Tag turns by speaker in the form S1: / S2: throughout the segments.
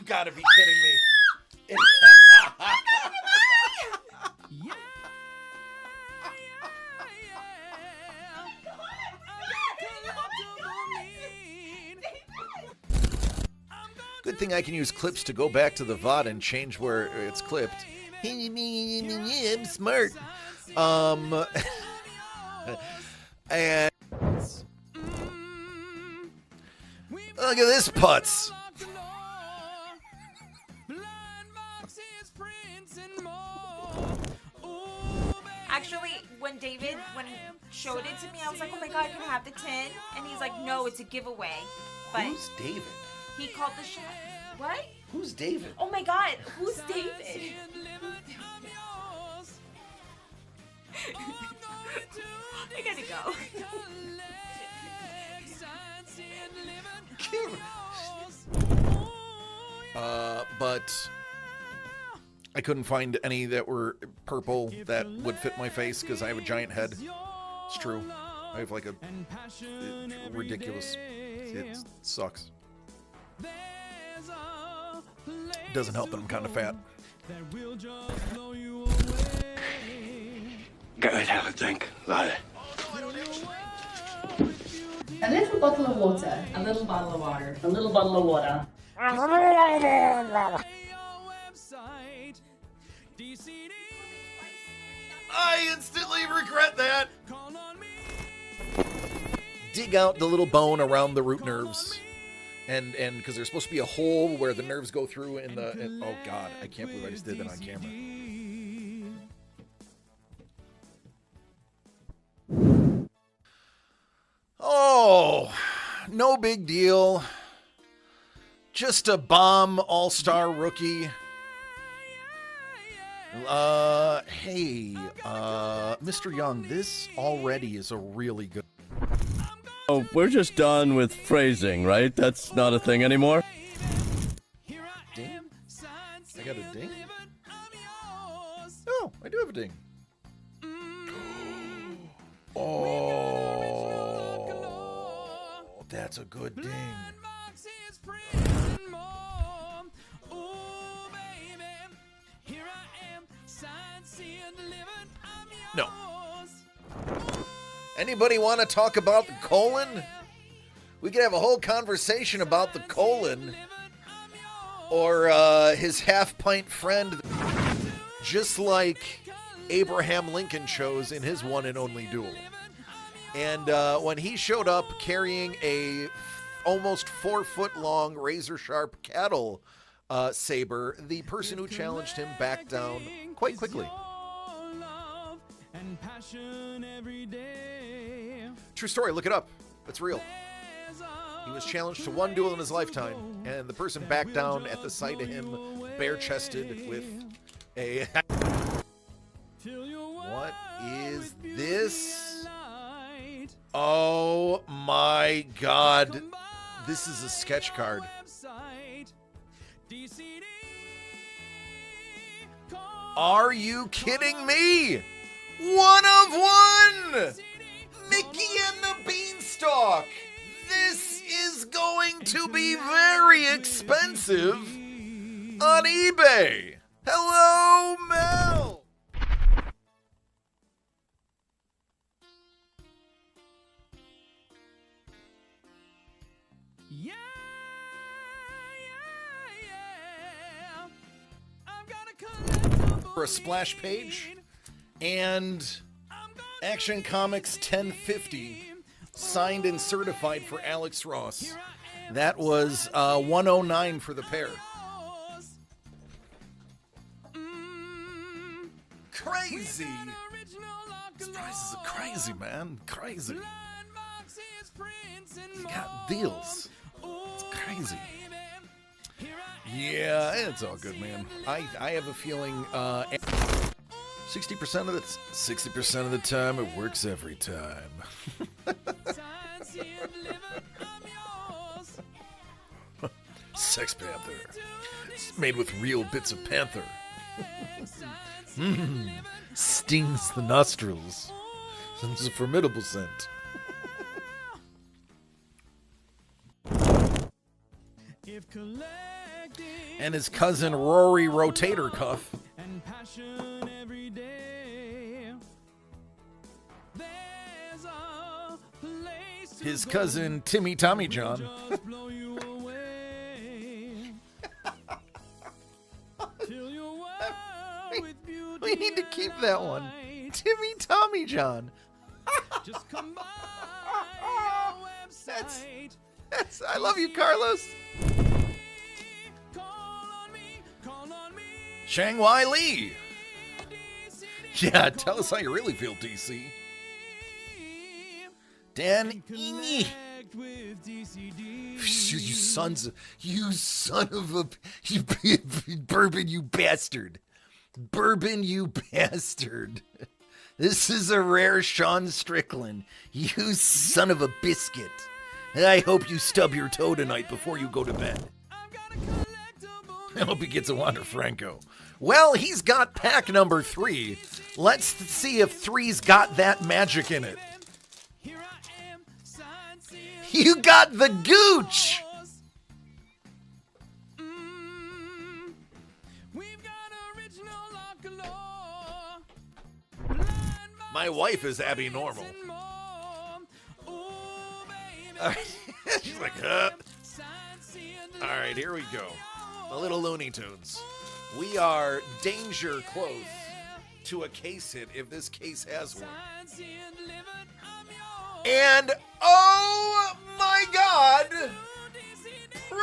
S1: gotta be kidding me. Good thing I can use clips to go back to the VOD and change where it's clipped. I'm smart. And look at this putz.
S2: Actually, when he showed it to me, I was like, oh my god, can I have the tin? And he's like, no, it's a giveaway. But
S1: who's David?
S2: He called the shot. What?
S1: Who's David?
S2: Oh my god, who's David? I gotta go.
S1: But I couldn't find any that were purple that would fit my face because I have a giant head. It's true. I have like a ridiculous. It sucks. Doesn't help that I'm kind of fat.
S3: Go ahead, have a drink, Lyle.
S4: A little bottle of water.
S5: A little bottle of water.
S4: A little bottle of water.
S1: I instantly regret that. Dig out the little bone around the root nerves. And because there's supposed to be a hole where the nerves go through oh god, I can't believe I just did that on camera. Oh, no big deal. Just a bomb all-star rookie. Hey, Mr. Young, this already is a really good.
S6: Oh, we're just done with phrasing, right? That's not a thing anymore.
S1: Ding? I got a ding? Oh, I do have a ding. Oh, that's a good ding. No. Anybody want to talk about the colon? We could have a whole conversation about the colon. Or his half-pint friend. Just like Abraham Lincoln chose in his one and only duel. And when he showed up carrying a almost 4-foot-long razor-sharp cattle saber, the person who challenged him backed down quite quickly. True story, look it up. It's real. He was challenged to one duel in his lifetime, and the person backed down at the sight of him bare-chested with a... What is this? Oh my god. This is a sketch card. Are you kidding me? One of one! Mickey and the Beanstalk! This is going to be very expensive on eBay! Hello, Mel!
S7: Yeah.
S1: For a splash page and Action Comics 1050 signed and certified for Alex Ross. That was 109 for the pair. Crazy. These prices are crazy, man. Crazy. You got deals. It's crazy. Yeah, it's all good, man. I have a feeling 60% of the time it works every time. Sex Panther. It's made with real bits of panther. Stings the nostrils. It's a formidable scent. And his cousin Rory Rotator Cuff. His cousin Timmy Tommy John. We need to keep that one. Timmy Tommy John. That's I love you, Carlos. Shang-Wai Lee. Yeah, tell us how you really feel, DC. Dan Iny. You son of a Bourbon, you bastard. Bourbon, you bastard. This is a rare Sean Strickland. You son of a biscuit. And I hope you stub your toe tonight before you go to bed. I hope he gets a Wander Franco. Well, he's got pack number 3. Let's see if 3's got that magic in it. You got the gooch! My wife is Abby Normal. She's like, huh? All right, here we go. A little Looney Tunes. We are danger close to a case hit if this case has one. And oh my God, Prue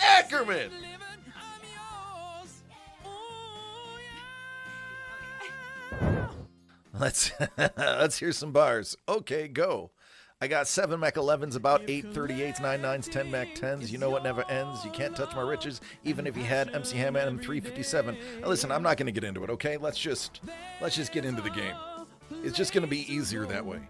S1: Ackerman. Let's hear some bars. Okay, go. I got 7 Mac 11s, about 8 38s, 9 9s, 10 Mac 10s. You know what never ends. You can't touch my riches, even if you had MC Hammer and 357. Now listen, I'm not going to get into it, okay? Let's just get into the game. It's just going to be easier that way.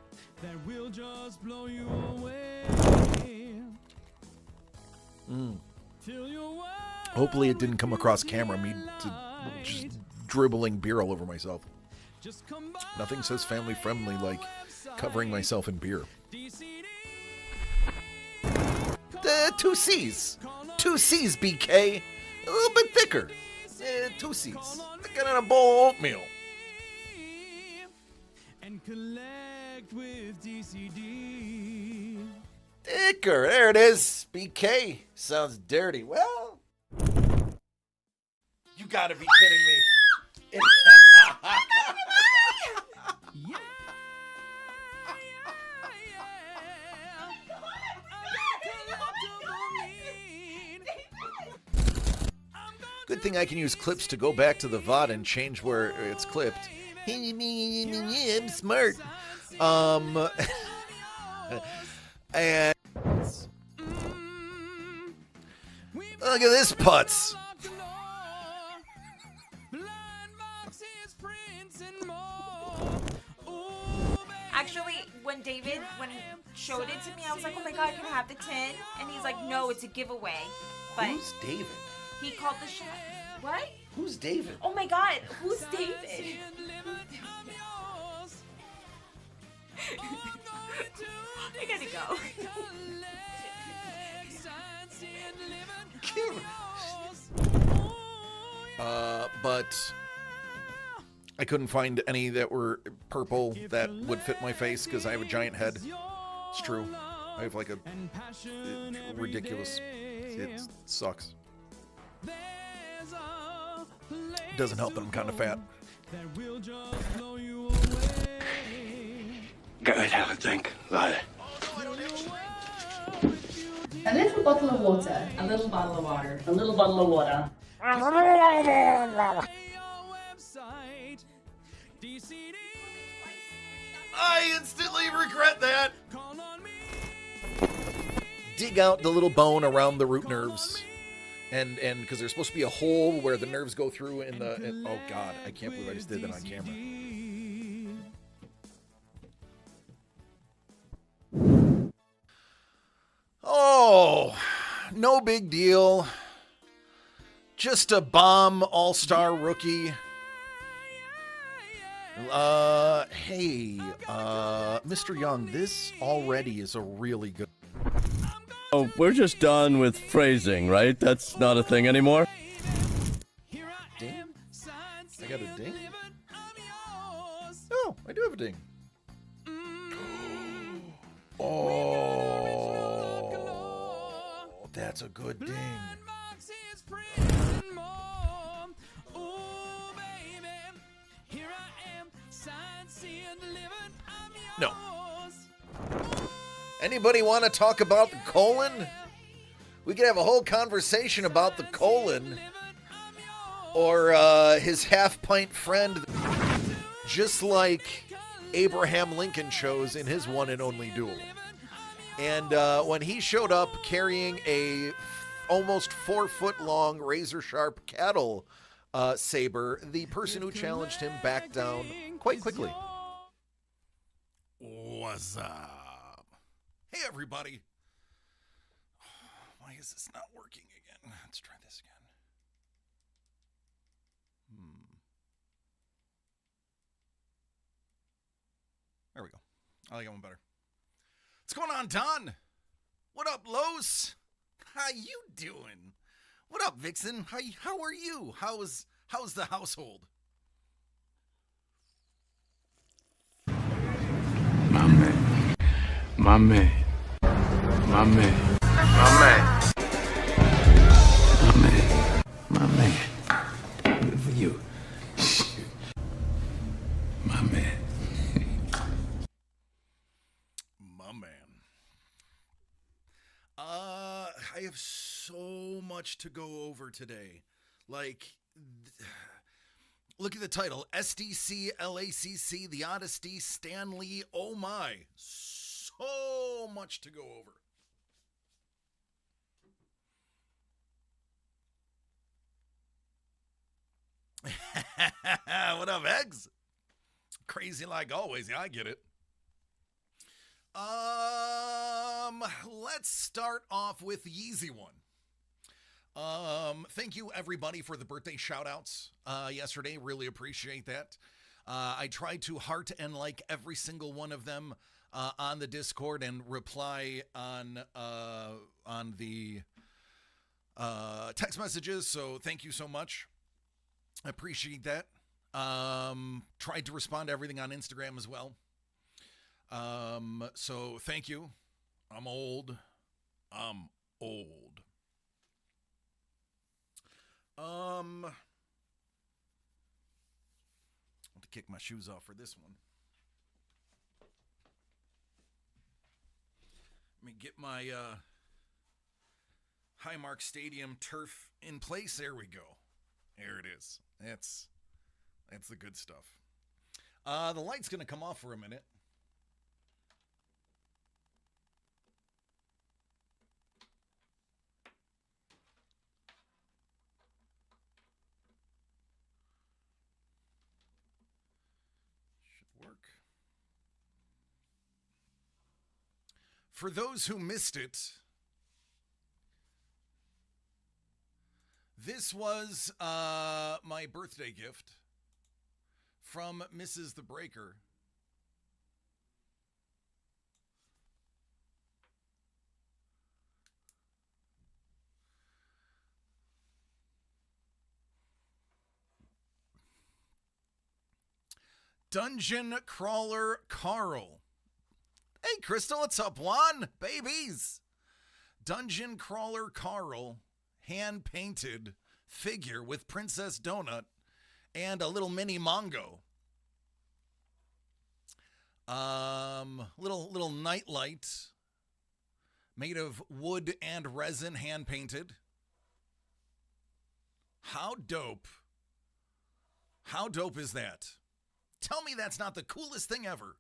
S1: Hopefully it didn't come across camera, me just dribbling beer all over myself. Nothing says family friendly like covering myself in beer. 2 C's. 2 C's, BK. A little bit thicker. 2 C's. Thicker than a bowl of oatmeal. Thicker. There it is. BK. Sounds dirty. Well, you gotta be kidding me. Good thing I can use clips to go back to the VOD and change where it's clipped. I'm smart. And look at this putz.
S2: Actually, when he showed it to me, I was like, oh my God, can I have the 10? And he's like, no, it's a giveaway. But
S1: who's David?
S2: He called the shot. What?
S1: Who's David?
S2: Oh my God, who's David? I gotta go.
S1: But I couldn't find any that were purple that would fit my face because I have a giant head. It's true. I have like a ridiculous. It sucks. Doesn't help that I'm kind of fat.
S3: Go ahead, have a drink, Lila.
S4: A little bottle of water.
S5: A little bottle of water. A little bottle of water.
S1: I instantly regret that. Dig out the little bone around the root nerves. And because there's supposed to be a hole where the nerves go through oh God, I can't believe I just did that on camera. Oh, no big deal. Just a bomb all-star rookie. Hey, Mr. Young, this already is a really good.
S6: Oh, we're just done with phrasing, right? That's not a thing anymore.
S1: Ding? I got a ding? Oh, I do have a ding. Oh, that's a good ding. No. Anybody want to talk about the colon? We could have a whole conversation about the colon or his half-pint friend, just like Abraham Lincoln chose in his one and only duel. And when he showed up carrying a almost 4-foot-long razor-sharp cattle saber, the person who challenged him backed down quite quickly. What's up? Hey, everybody. Why is this not working again? Let's try this again. There we go. I like that one better. What's going on, Don? What up, Los? How you doing? What up, Vixen? How are you? How's the household?
S3: My man. My man. My man. My man. My man. My man. Good for you. My man.
S1: My man. I have so much to go over today. Like, look at the title. SDC, LACC, the Odyssey, Stanley. Oh my. So much to go over. What up, Eggs? Crazy like always. Yeah, I get it. Let's start off with the easy one. Thank you everybody for the birthday shout outs yesterday. Really appreciate that. I tried to heart and like every single one of them on the Discord and reply on the text messages. So thank you so much. I appreciate that. Tried to respond to everything on Instagram as well. So thank you. I'm old. I have to kick my shoes off for this one. Let me get my Highmark Stadium turf in place. There we go. There it is. That's the good stuff. The light's gonna come off for a minute. Work. For those who missed it, this was my birthday gift from Mrs. the Breaker. Dungeon Crawler Carl. Hey, Crystal, what's up, Juan? Babies. Dungeon Crawler Carl, hand-painted figure with Princess Donut and a little mini Mongo. Little nightlight made of wood and resin, hand-painted. How dope. How dope is that? Tell me that's not the coolest thing ever.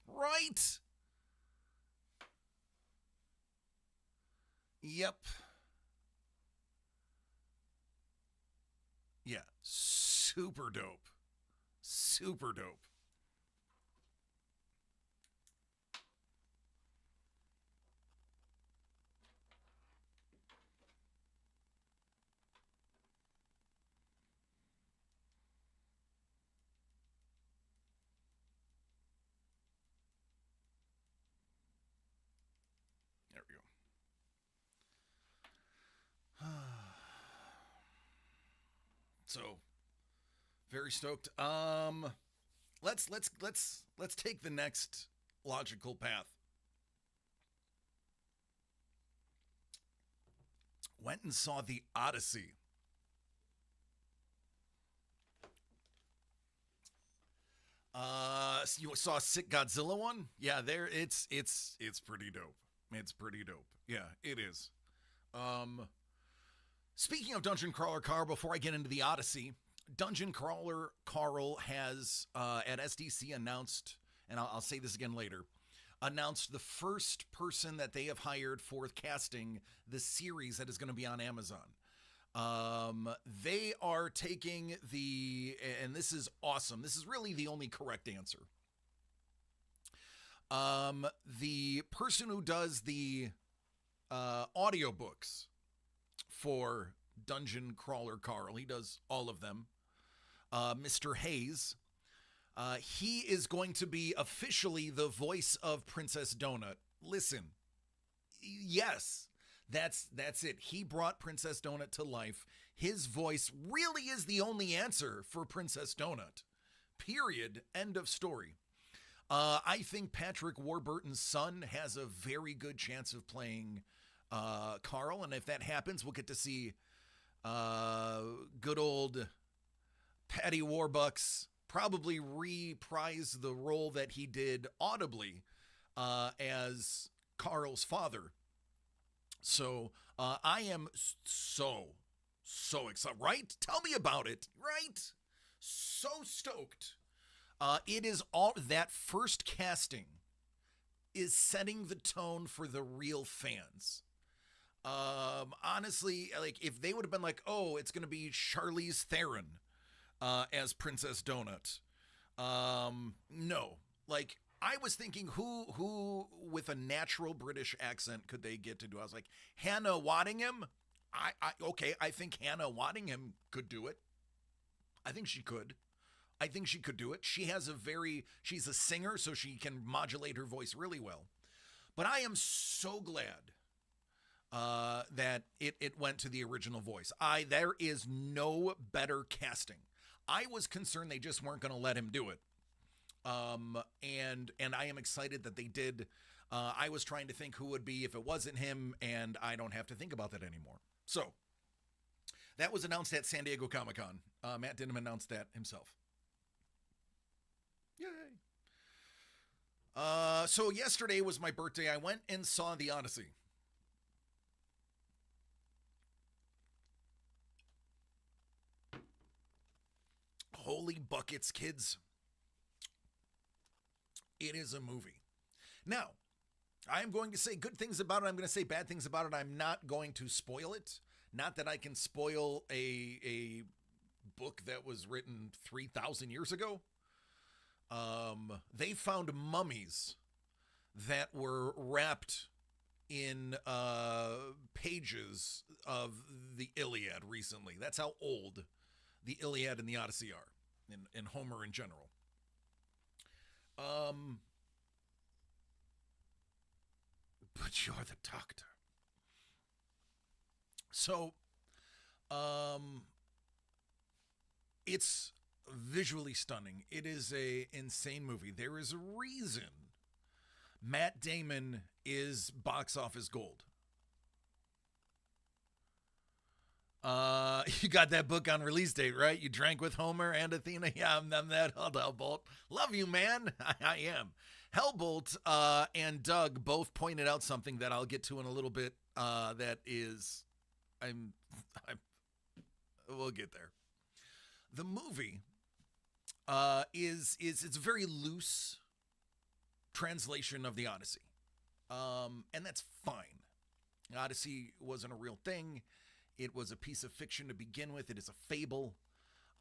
S1: Right? Yep. Yeah, super dope. Super dope. So very stoked. Let's take the next logical path. Went and saw the Odyssey. You saw Sick Godzilla one? Yeah, there it's pretty dope. It's pretty dope. Yeah, it is. Speaking of Dungeon Crawler Carl, before I get into the Odyssey, Dungeon Crawler Carl has at SDCC announced, and I'll say this again later, announced the first person that they have hired for casting the series that is going to be on Amazon. They are taking and this is awesome. This is really the only correct answer. The person who does the audiobooks for Dungeon Crawler Carl, he does all of them, Mr. Hayes, he is going to be officially the voice of Princess Donut. Listen, yes, that's it. He brought Princess Donut to life. His voice really is the only answer for Princess Donut. Period. End of story. I think Patrick Warburton's son has a very good chance of playing Carl, and if that happens, we'll get to see good old Patty Warbucks probably reprise the role that he did audibly as Carl's father. So I am so excited, right? Tell me about it, right? So stoked. It is all that first casting is setting the tone for the real fans. Honestly, like if they would have been like, oh, it's going to be Charlize Theron as Princess Donut. No, like I was thinking who with a natural British accent could they get to do? I was like, Hannah Waddingham. I think Hannah Waddingham could do it. I think she could do it. She's a singer, so she can modulate her voice really well. But I am so glad that it went to the original voice. There is no better casting. I was concerned they just weren't going to let him do it. And I am excited that they did. I was trying to think who would be if it wasn't him, and I don't have to think about that anymore. So that was announced at San Diego Comic-Con. Matt Dinham announced that himself. Yay. So yesterday was my birthday. I went and saw the Odyssey. Holy buckets, kids. It is a movie. Now, I'm going to say good things about it. I'm going to say bad things about it. I'm not going to spoil it. Not that I can spoil a book that was written 3,000 years ago. They found mummies that were wrapped in pages of the Iliad recently. That's how old the Iliad and the Odyssey are, and Homer in general. But you're the doctor. So, it's visually stunning. It is a insane movie. There is a reason Matt Damon is box office gold. You got that book on release date, right? You drank with Homer and Athena. Yeah, I'm that Hellbolt. Love you, man. I am. Hellbolt and Doug both pointed out something that I'll get to in a little bit. That is, we'll get there. The movie is it's a very loose translation of the Odyssey, and that's fine. The Odyssey wasn't a real thing. It was a piece of fiction to begin with. It is a fable.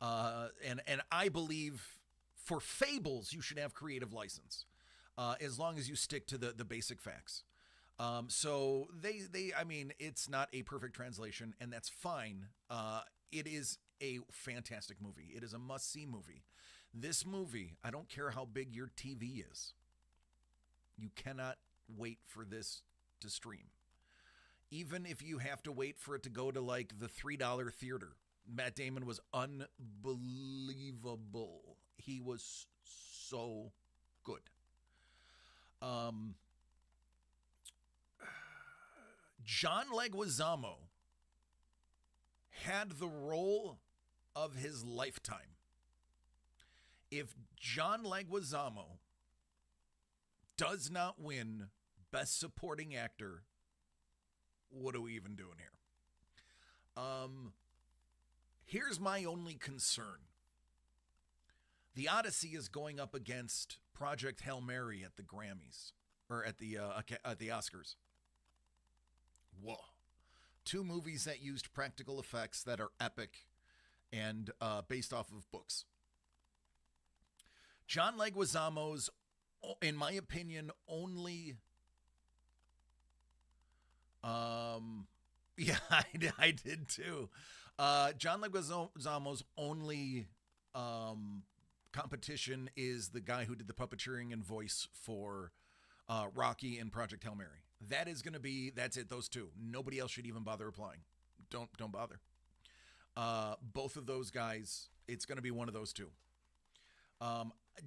S1: And I believe for fables, you should have creative license, as long as you stick to the basic facts. So I mean, it's not a perfect translation, and that's fine. It is a fantastic movie. It is a must-see movie. This movie, I don't care how big your TV is. You cannot wait for this to stream. Even if you have to wait for it to go to like the $3 theater, Matt Damon was unbelievable. He was so good. John Leguizamo had the role of his lifetime. If John Leguizamo does not win Best Supporting Actor, what are we even doing here? Here's my only concern. The Odyssey is going up against Project Hail Mary at the Grammys, or at the Oscars. Whoa. Two movies that used practical effects that are epic and based off of books. John Leguizamo's, in my opinion, only... Yeah, I did too. John Leguizamo's only competition is the guy who did the puppeteering and voice for Rocky and Project Hail Mary. That is going to be, that's it, those two. Nobody else should even bother applying. Don't bother. Both of those guys, it's going to be one of those two.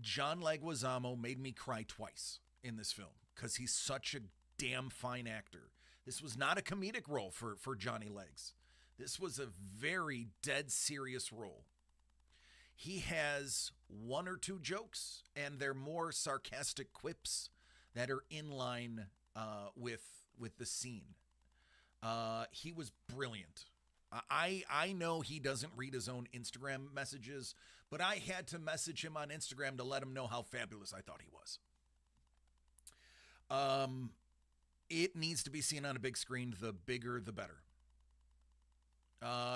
S1: John Leguizamo made me cry twice in this film because he's such a damn fine actor. This was not a comedic role for Johnny Legs. This was a very dead serious role. He has one or two jokes, and they're more sarcastic quips that are in line with the scene. He was brilliant. I know he doesn't read his own Instagram messages, but I had to message him on Instagram to let him know how fabulous I thought he was. It needs to be seen on a big screen. The bigger, the better.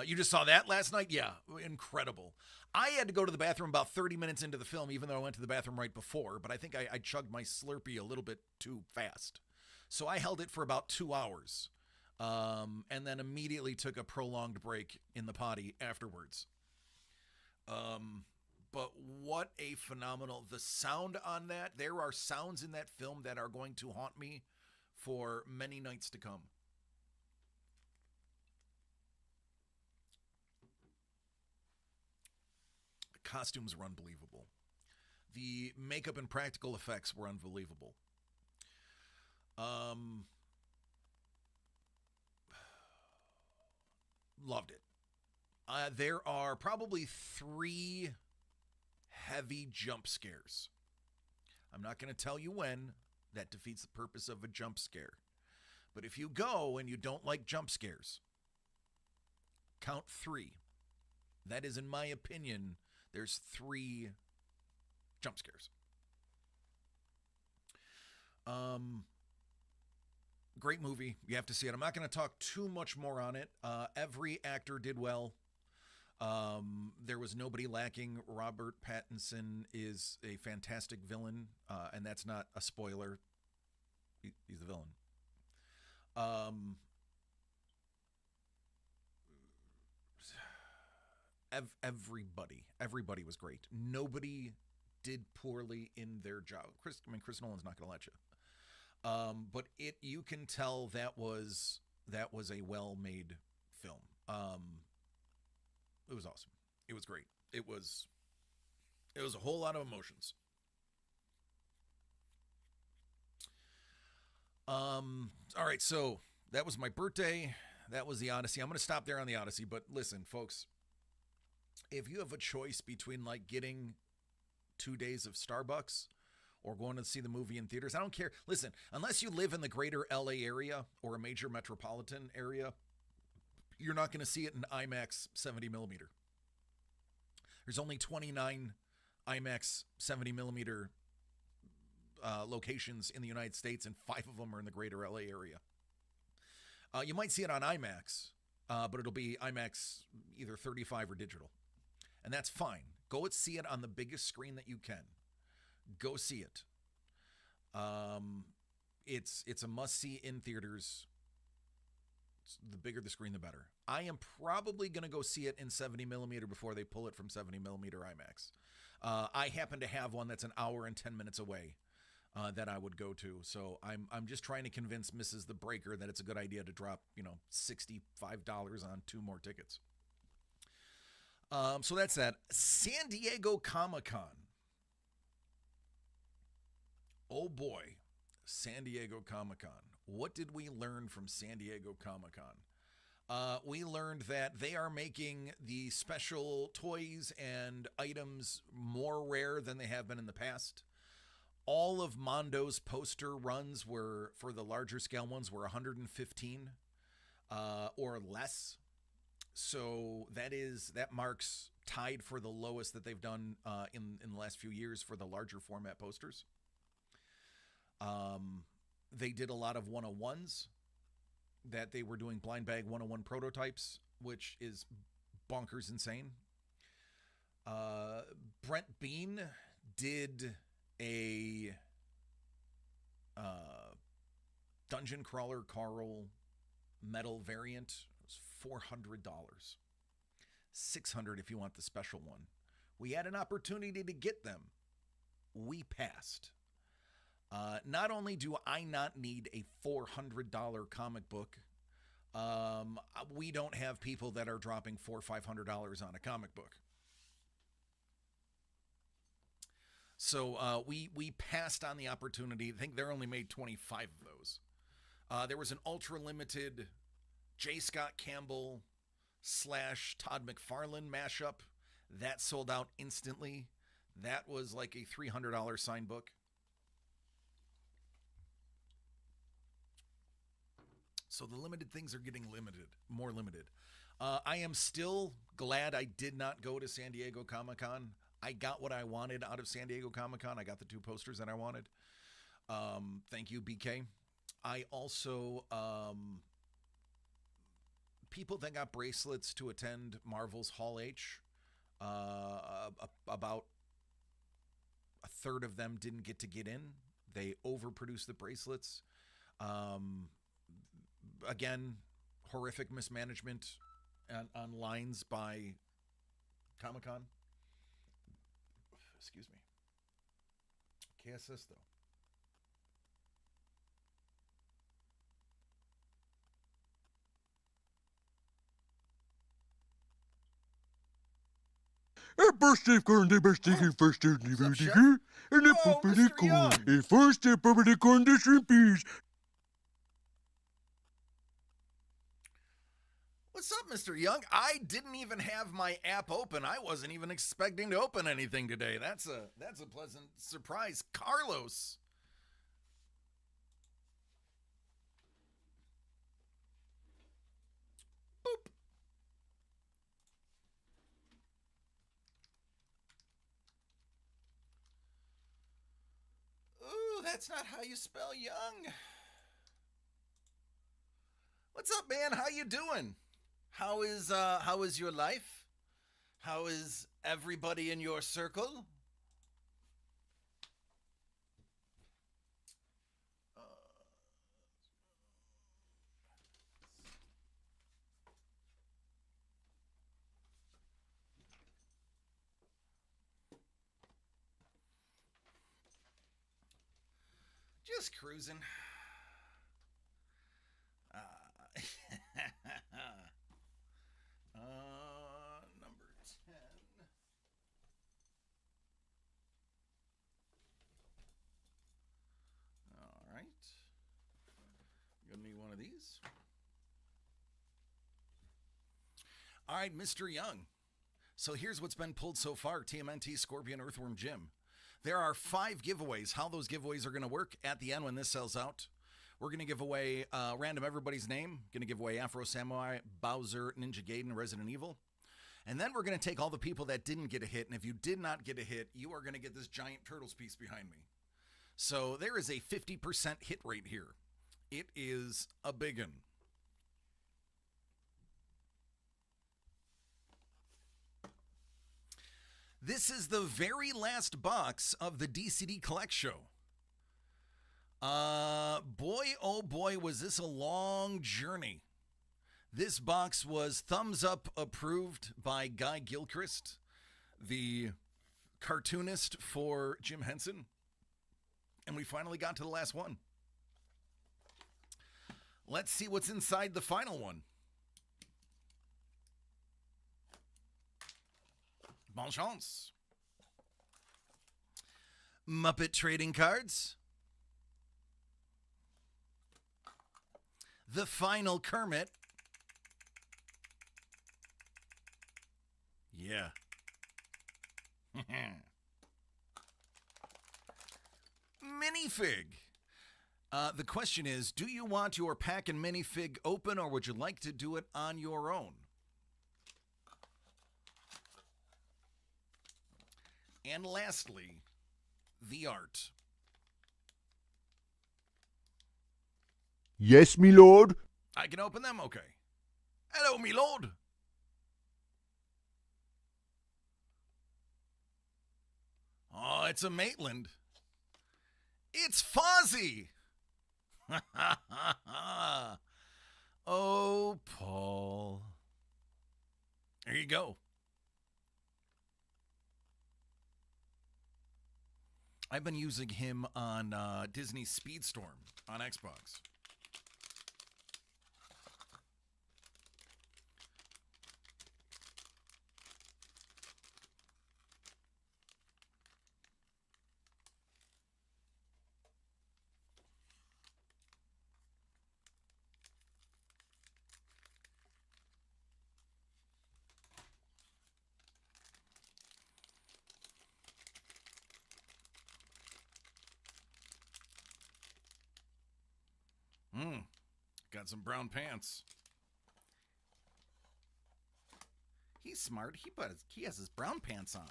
S1: You just saw that last night? Yeah, incredible. I had to go to the bathroom about 30 minutes into the film, even though I went to the bathroom right before, but I think I chugged my Slurpee a little bit too fast. So I held it for about 2 hours, and then immediately took a prolonged break in the potty afterwards. But what a phenomenal, the sound on that, there are sounds in that film that are going to haunt me for many nights to come. The costumes were unbelievable. The makeup and practical effects were unbelievable. Loved it. There are probably 3 heavy jump scares. I'm not going to tell you when. That defeats the purpose of a jump scare. But if you go and you don't like jump scares, count 3. That is, in my opinion, there's 3 jump scares. Great movie. You have to see it. I'm not going to talk too much more on it. Every actor did well. There was nobody lacking. Robert Pattinson is a fantastic villain, and that's not a spoiler. He's the villain. Everybody was great. Nobody did poorly in their job. Chris Nolan's not going to let you. But you can tell that was a well-made film. It was awesome. It was great. It was a whole lot of emotions. All right, so that was my birthday. That was the Odyssey. I'm going to stop there on the Odyssey, but listen, folks, if you have a choice between like getting 2 days of Starbucks or going to see the movie in theaters, I don't care. Listen, unless you live in the greater LA area or a major metropolitan area, you're not going to see it in IMAX 70 millimeter. There's only 29 IMAX 70 millimeter locations in the United States, and 5 of them are in the greater LA area. You might see it on IMAX, but it'll be IMAX either 35 or digital. And that's fine. Go and see it on the biggest screen that you can. Go see it. It's a must-see in theaters. The bigger the screen, the better. I am probably going to go see it in 70 millimeter before they pull it from 70 millimeter IMAX. I happen to have one that's an hour and 10 minutes away that I would go to. So I'm just trying to convince Mrs. The Breaker that it's a good idea to drop, $65 on 2 more tickets. So that's that. San Diego Comic-Con. Oh boy, San Diego Comic-Con. What did we learn from San Diego Comic-Con? We learned that they are making the special toys and items more rare than they have been in the past. All of Mondo's poster runs were, for the larger scale ones, were 115 or less. So that marks tied for the lowest that they've done in the last few years for the larger format posters. They did a lot of 101s that they were doing blind bag 101 prototypes, which is bonkers insane. Brent Bean did a Dungeon Crawler Carl metal variant. It was $400. $600 if you want the special one. We had an opportunity to get them. We passed. Not only do I not need a $400 comic book, we don't have people that are dropping $400 or $500 on a comic book. So we passed on the opportunity. I think they're only made 25 of those. There was an ultra limited J. Scott Campbell / Todd McFarlane mashup that sold out instantly. That was like a $300 signed book. So the limited things are getting more limited. I am still glad I did not go to San Diego Comic-Con. I got what I wanted out of San Diego Comic-Con. I got the 2 posters that I wanted. Thank you, BK. I also, people that got bracelets to attend Marvel's Hall H, about a third of them didn't get in. They overproduced the bracelets. Again, horrific mismanagement on lines by Comic-Con. Excuse me. KSS, though.
S7: A birthday corn, the birthday first and the birthday and the
S1: Whoa,
S7: puppy
S1: Mr. Young.
S7: corn. A first the puppy corn, the shrimpies.
S1: What's up, Mr. Young? I didn't even have my app open. I wasn't even expecting to open anything today. That's a pleasant surprise. Carlos. Boop. Ooh, that's not how you spell young. What's up, man? How you doing? How is your life? How is everybody in your circle? Just cruising. Number 10. All right. Gonna need one of these. All right, Mr. Young. So here's what's been pulled so far. TMNT, Scorpion, Earthworm, Jim. There are 5 giveaways. How those giveaways are going to work at the end when this sells out. We're going to give away random everybody's name. Going to give away Afro Samurai, Bowser, Ninja Gaiden, Resident Evil. And then we're going to take all the people that didn't get a hit. And if you did not get a hit, you are going to get this giant Turtles piece behind me. So there is a 50% hit rate here. It is a big one. This is the very last box of the DCD Collect Show. Boy, oh boy, was this a long journey. This box was thumbs up approved by Guy Gilchrist, the cartoonist for Jim Henson. And we finally got to the last one. Let's see what's inside the final one. Bon chance. Muppet trading cards. The final Kermit. Yeah. Minifig. The question is, do you want your pack and minifig open, or would you like to do it on your own? And lastly, the art.
S7: Yes, me lord.
S1: I can open them? Okay. Hello, me lord. Oh, it's a Maitland. It's Fozzie. Oh, Paul. There you go. I've been using him on Disney Speedstorm on Xbox. Got some brown pants. He's smart. He has his brown pants on.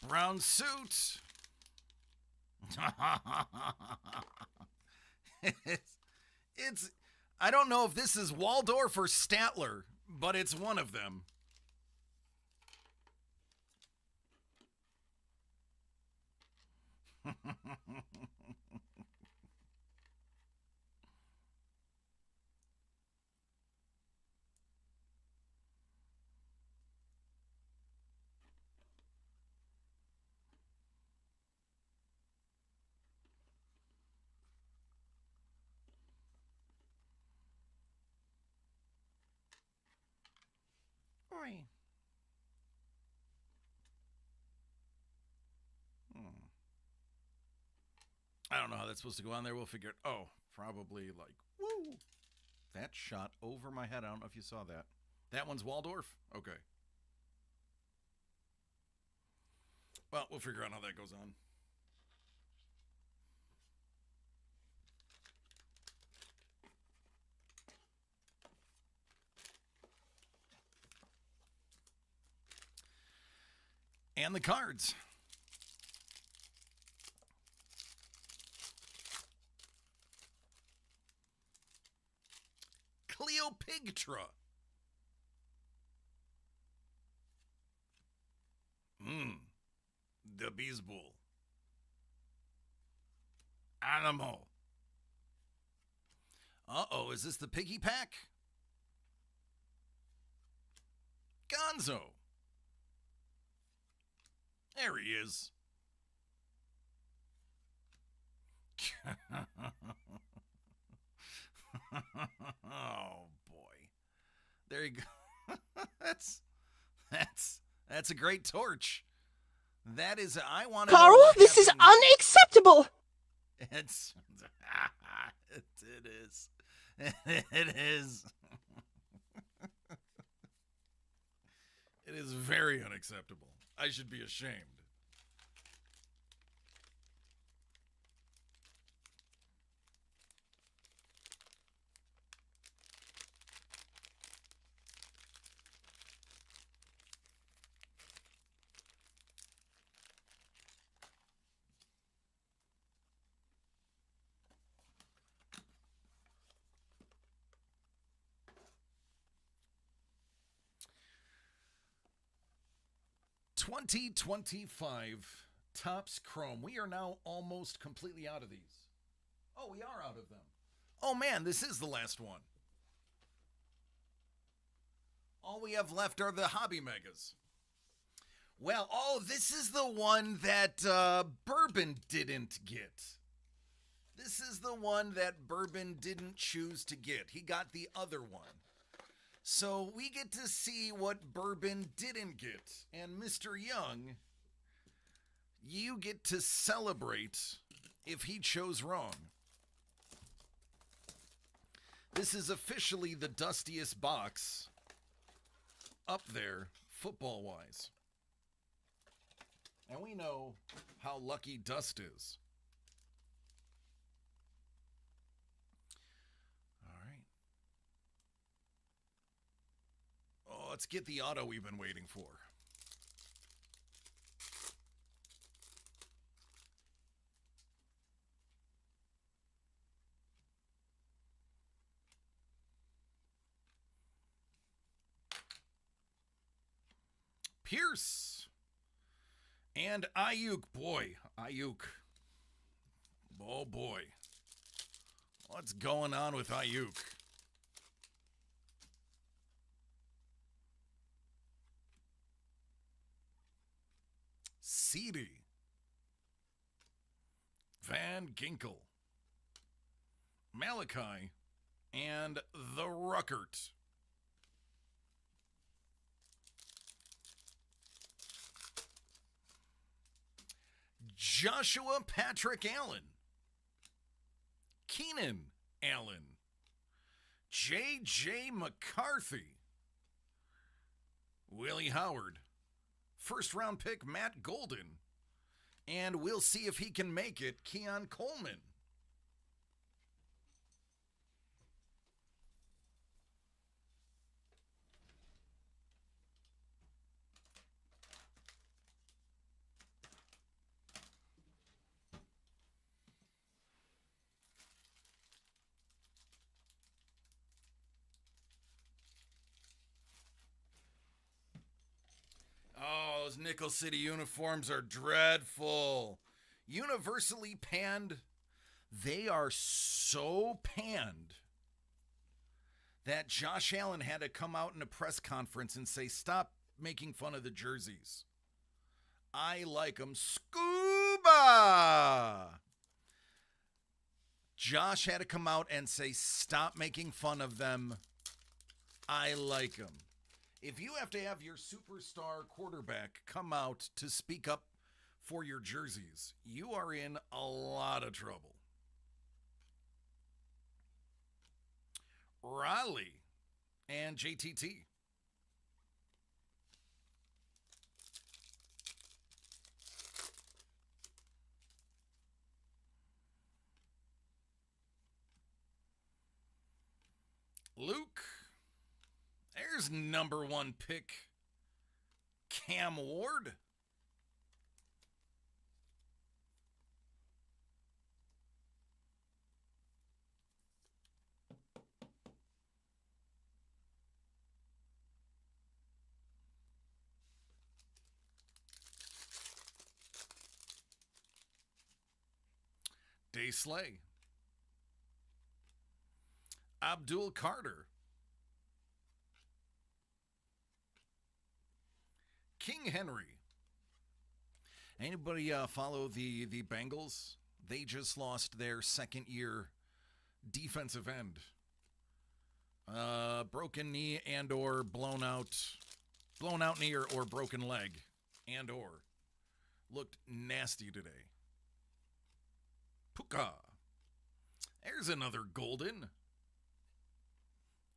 S1: Brown suit. it's I don't know if this is Waldorf or Statler, but it's one of them. I don't know how that's supposed to go on there. We'll figure it. Oh, probably like, woo. That shot over my head. I don't know if you saw that. That one's Waldorf? Okay. Well, we'll figure out how that goes on. And the cards. Cleopatra. The Beesbull. Animal. Uh-oh, is this the piggy pack? Gonzo. There he is. Oh boy. There you go. That's a great torch. That is I want to
S8: Carl, this is unacceptable.
S1: It's it is. It is. It is very unacceptable. I should be ashamed. $20.25 Topps Chrome. We are now almost completely out of these. Oh, we are out of them. Oh man, this is the last one. All we have left are the hobby megas. Well, this is the one that Bourbon didn't get. This is the one that Bourbon didn't choose to get. He got the other one. So we get to see what Bourbon didn't get. And Mr. Young, you get to celebrate if he chose wrong. This is officially the dustiest box up there, football-wise. And we know how lucky Dust is. All right. Oh, let's get the auto we've been waiting for. Pierce and Ayuk. Boy, Ayuk. Oh, boy. What's going on with Ayuk? Seedy. Van Ginkel. Malachi. And the Ruckert. Joshua Patrick Allen. Keenan Allen. J.J. McCarthy. Willie Howard. First round pick Matt Golden. And we'll see if he can make it, Keon Coleman. Oh, those Nickel City uniforms are dreadful. Universally panned. They are so panned that Josh Allen had to come out in a press conference and say, stop making fun of the jerseys. I like them. Scuba! Josh had to come out and say, stop making fun of them. I like them. If you have to have your superstar quarterback come out to speak up for your jerseys, you are in a lot of trouble. Raleigh and JTT. Luke. There's number one pick, Cam Ward. Day Slay. Abdul Carter. King Henry. Anybody follow the Bengals? They just lost their second-year defensive end. Broken knee and or blown out knee or broken leg and or looked nasty today. Puka. There's another golden.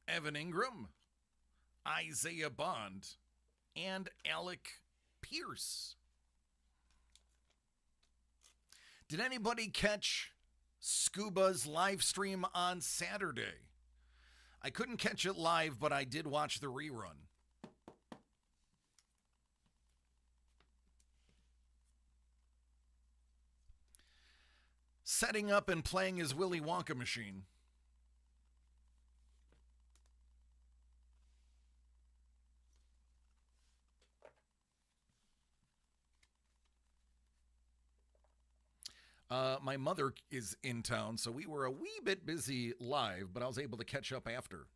S1: Evan Ingram. Isaiah Bond. And Alec Pierce. Did anybody catch Scuba's live stream on Saturday? I couldn't catch it live, but I did watch the rerun. Setting up and playing his Willy Wonka machine. My mother is in town, so we were a wee bit busy live, but I was able to catch up after.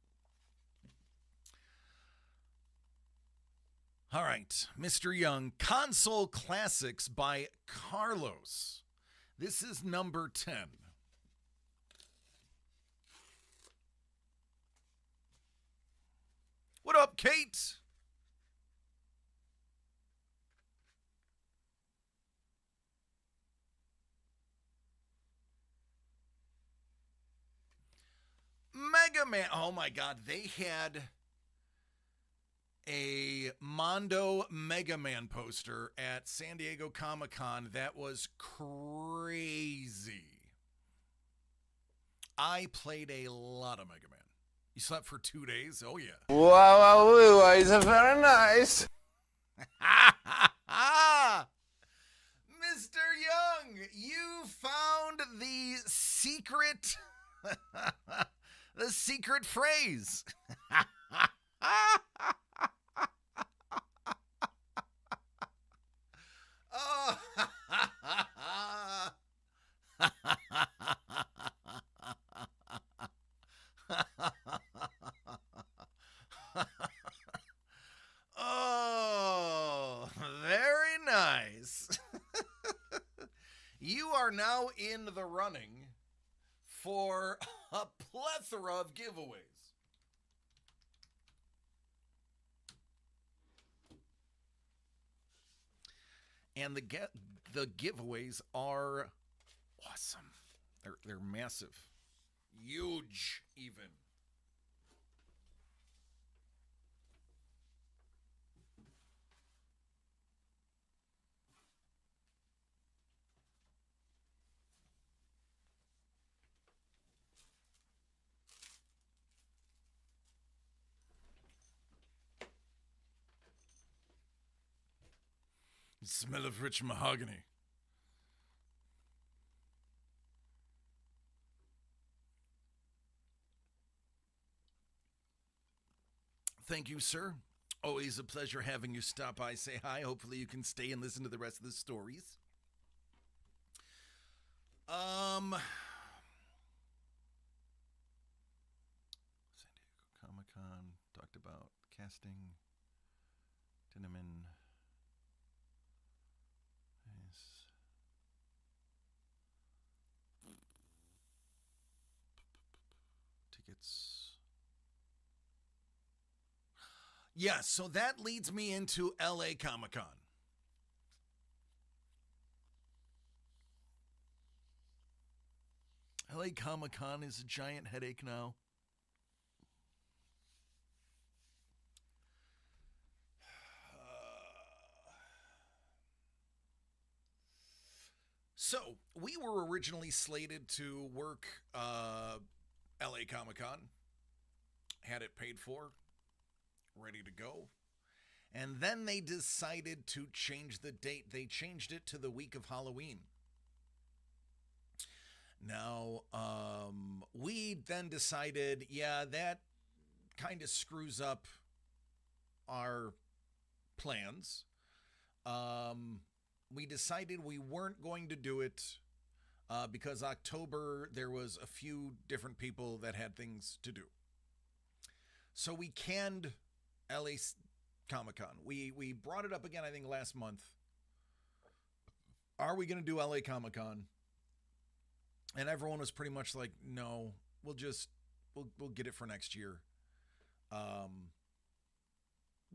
S1: All right, Mr. Young, Console Classics by Carlos. This is number 10. What up, Kate? Mega Man. Oh my God, they had a Mondo Mega Man poster at San Diego Comic-Con that was crazy. I played a lot of Mega Man. You slept for 2 days? Oh, yeah.
S3: Wow, it's very nice.
S1: Mr. Young, you found the secret, the secret phrase. Oh. Oh, very nice. You are now in the running for a plethora of giveaways. And the giveaways are awesome. They're massive. Huge, even. The smell of rich mahogany. Thank you, sir. Always a pleasure having you stop by, say hi. Hopefully you can stay and listen to the rest of the stories. San Diego Comic-Con, talked about casting, Tinnaman. Nice. Tickets. Yeah, so that leads me into LA Comic-Con. LA Comic-Con is a giant headache now. So, we were originally slated to work LA Comic-Con. Had it paid for. Ready to go. And then they decided to change the date. They changed it to the week of Halloween. Now, we then decided, yeah, that kind of screws up our plans. We decided we weren't going to do it because October, there was a few different people that had things to do. So we canned LA Comic-Con. We brought it up again, I think, last month. Are we going to do LA Comic-Con? And everyone was pretty much like, no, we'll get it for next year.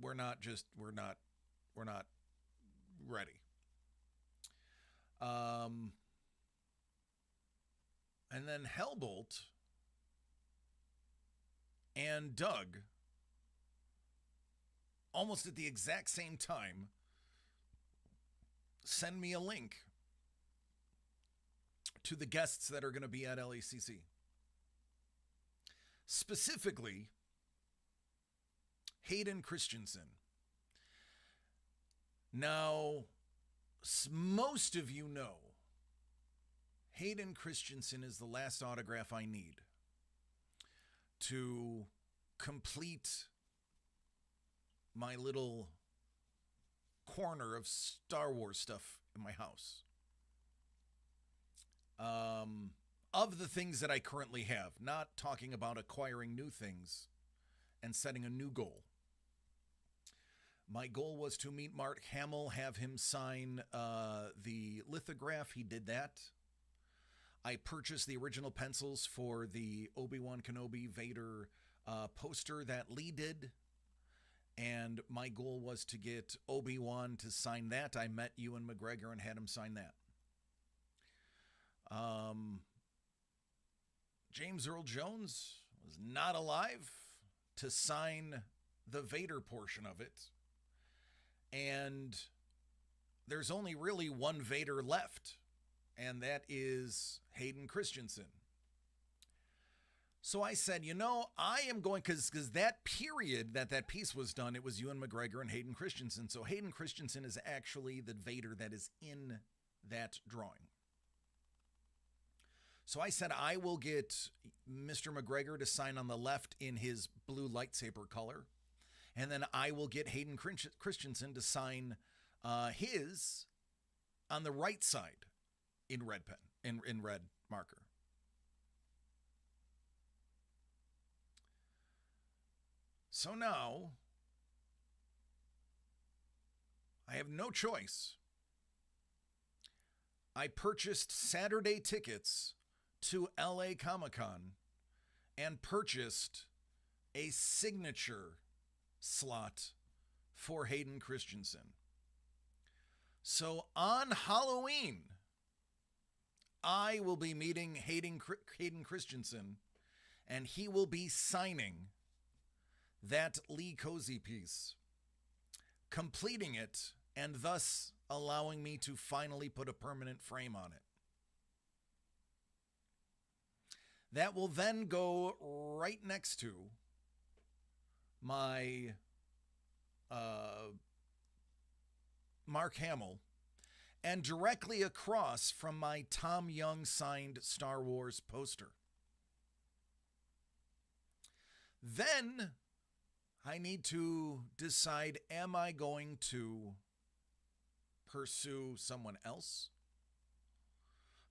S1: We're not ready. And then Hellbolt and Doug, almost at the exact same time, send me a link to the guests that are going to be at LACC. Specifically, Hayden Christensen. Now, most of you know, Hayden Christensen is the last autograph I need to complete my little corner of Star Wars stuff in my house. Of the things that I currently have, not talking about acquiring new things and setting a new goal. My goal was to meet Mark Hamill, have him sign the lithograph. He did that. I purchased the original pencils for the Obi-Wan Kenobi Vader poster that Lee did. And my goal was to get Obi-Wan to sign that. I met Ewan McGregor and had him sign that. James Earl Jones was not alive to sign the Vader portion of it. And there's only really one Vader left, and that is Hayden Christensen. So I said, I am going, because that period that piece was done, it was Ewan McGregor and Hayden Christensen. So Hayden Christensen is actually the Vader that is in that drawing. So I said, I will get Mr. McGregor to sign on the left in his blue lightsaber color. And then I will get Hayden Christensen to sign his on the right side in red pen, in red marker. So now I have no choice. I purchased Saturday tickets to LA Comic-Con and purchased a signature slot for Hayden Christensen. So on Halloween, I will be meeting Hayden Christensen, and he will be signing that Lee Cozy piece, completing it, and thus allowing me to finally put a permanent frame on it. That will then go right next to my Mark Hamill, and directly across from my Tom Young signed Star Wars poster. Then I need to decide, am I going to pursue someone else?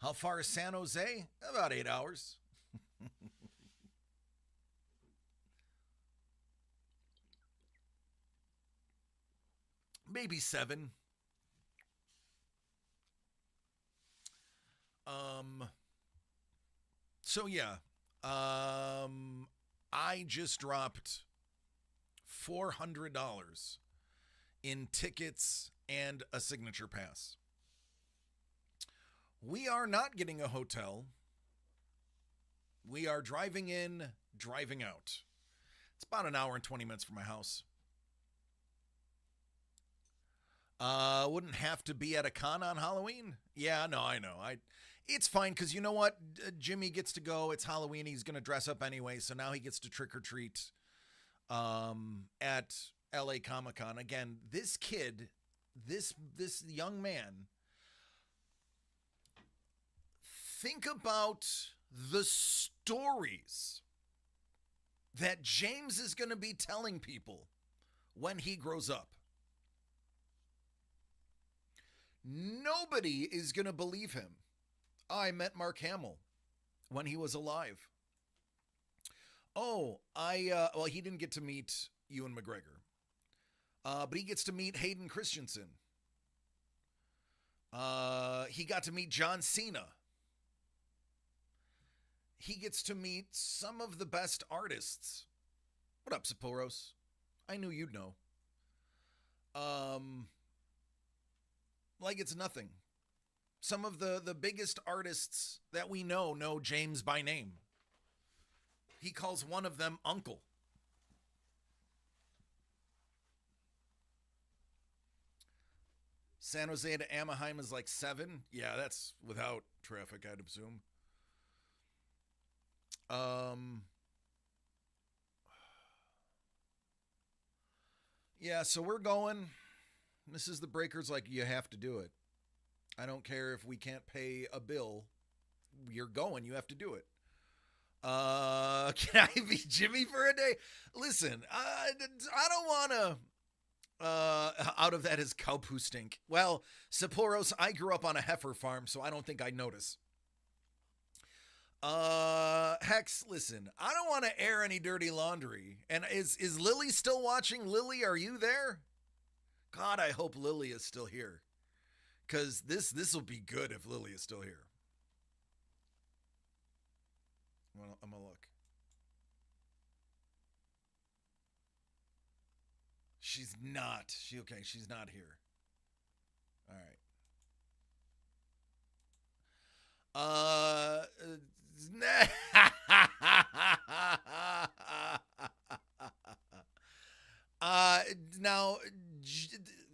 S1: How far is San Jose? About 8 hours. Maybe 7. So yeah, I just dropped $400 in tickets and a signature pass. We are not getting a hotel. We are driving in, driving out. It's about an hour and 20 minutes from my house. Wouldn't have to be at a con on Halloween. Yeah, no, I know. It's fine, because you know what? Jimmy gets to go. It's Halloween. He's going to dress up anyway, so now he gets to trick or treat at LA Comic-Con. Again, this kid, this young man, think about the stories that James is going to be telling people when he grows up. Nobody is going to believe him. I met Mark Hamill when he was alive. Oh, well, he didn't get to meet Ewan McGregor. But he gets to meet Hayden Christensen. He got to meet John Cena. He gets to meet some of the best artists. What up, Saporos? I knew you'd know. Like it's nothing. Some of the biggest artists that we know James by name. He calls one of them Uncle. San Jose to Anaheim is like 7. Yeah, that's without traffic, I'd assume. Yeah, so we're going. Mrs. The Breaker's like, you have to do it. I don't care if we can't pay a bill. You're going. You have to do it. Can I be Jimmy for a day? Listen, I don't want to, out of that is cow poo stink. Well, Saporos, I grew up on a heifer farm, so I don't think I'd notice. Hex, listen, I don't want to air any dirty laundry. And is Lily still watching? Lily, are you there? God, I hope Lily is still here. Because this will be good if Lily is still here. I'm going to look. She's not. She's not here. All right. Now,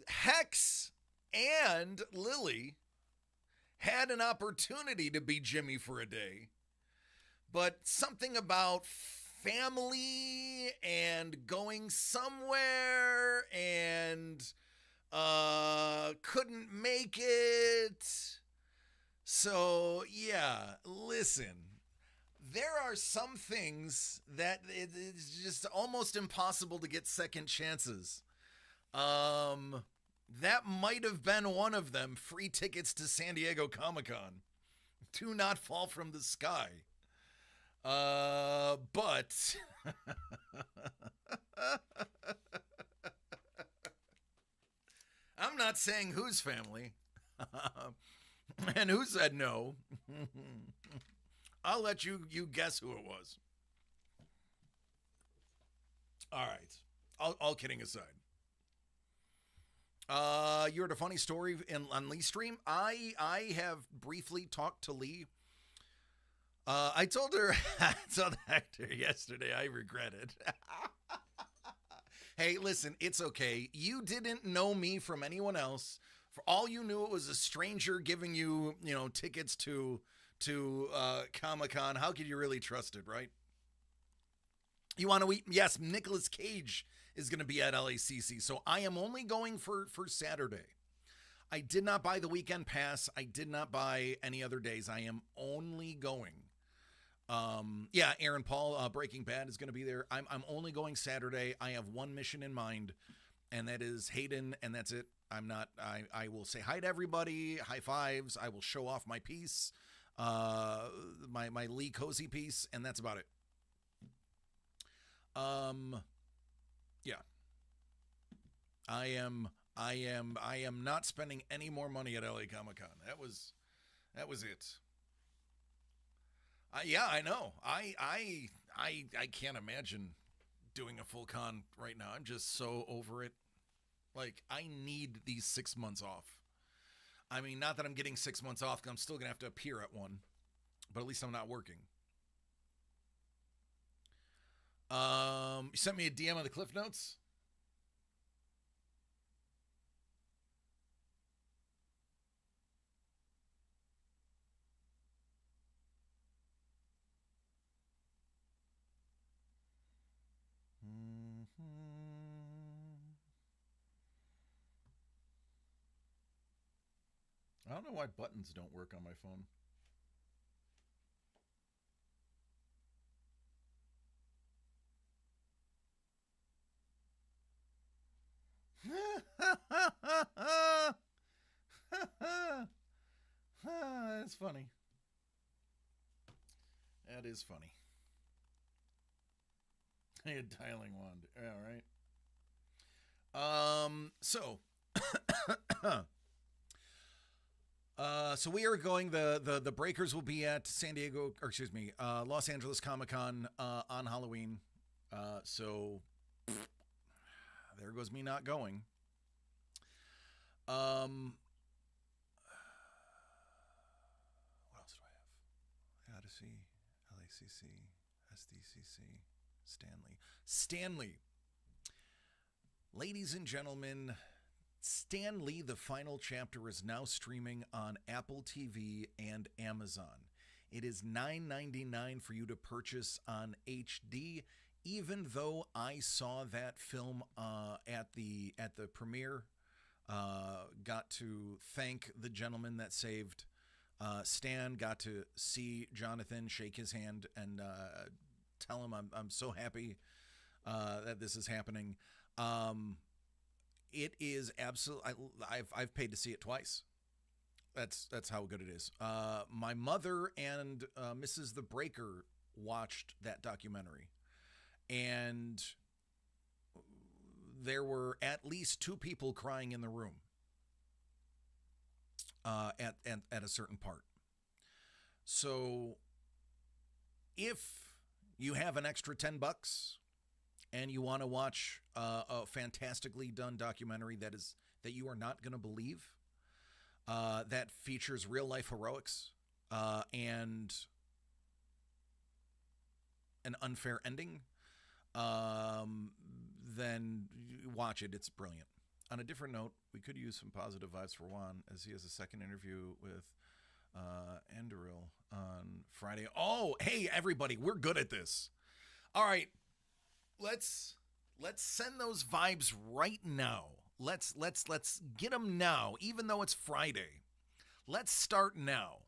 S1: Hex and Lily had an opportunity to be Jimmy for a day, but something about family and going somewhere and couldn't make it. So, yeah, listen, there are some things that it's just almost impossible to get second chances. That might have been one of them. Free tickets to San Diego Comic-Con. Do not fall from the sky. But I'm not saying whose family. And who said no? I'll let you guess who it was. All right. All kidding aside. You heard a funny story on Lee's stream. I have briefly talked to Lee. I told Hector yesterday. I regret it. Hey, listen, it's okay. You didn't know me from anyone else. For all you knew, it was a stranger giving you, tickets to Comic-Con. How could you really trust it, right? You want to eat? Yes, Nicolas Cage is going to be at LACC. So I am only going for Saturday. I did not buy the weekend pass. I did not buy any other days. I am only going. Yeah, Aaron Paul, Breaking Bad is going to be there. I'm only going Saturday. I have one mission in mind, and that is Hayden, and that's it. I will say hi to everybody, high fives. I will show off my piece, my Lee Cozy piece, and that's about it. Yeah. I am not spending any more money at LA Comic-Con. That was it. Yeah, I know. I can't imagine doing a full con right now. I'm just so over it. Like, I need these 6 months off. I mean, not that I'm getting 6 months off, 'cause I'm still going to have to appear at one. But at least I'm not working. You sent me a DM on the Cliff Notes? I don't know why buttons don't work on my phone. That's funny. That is funny. I had dialing wand. All right. So we are going. The Breakers will be at Los Angeles Comic-Con on Halloween. So there goes me not going. What else do I have? Odyssey, LACC, SDCC, Stanley. Ladies and gentlemen, Stanley, the final chapter, is now streaming on Apple TV and Amazon. It is $9.99 for you to purchase on HD. Even though I saw that film at the premiere, got to thank the gentleman that saved Stan, got to see Jonathan, shake his hand, and tell him I'm so happy that this is happening. It is absolutely. I've paid to see it twice. That's how good it is. My mother and Mrs. the Breaker watched that documentary, and there were at least 2 people crying in the room at a certain part. So if you have an extra $10 and you want to watch a fantastically done documentary that you are not going to believe, that features real life heroics and an unfair ending, then watch it. It's brilliant. On a different note, we could use some positive vibes for Juan, as he has a second interview with Enderil on Friday. Oh, hey everybody, we're good at this. All right, let's send those vibes right now. Let's get them now, even though it's Friday. Let's start now.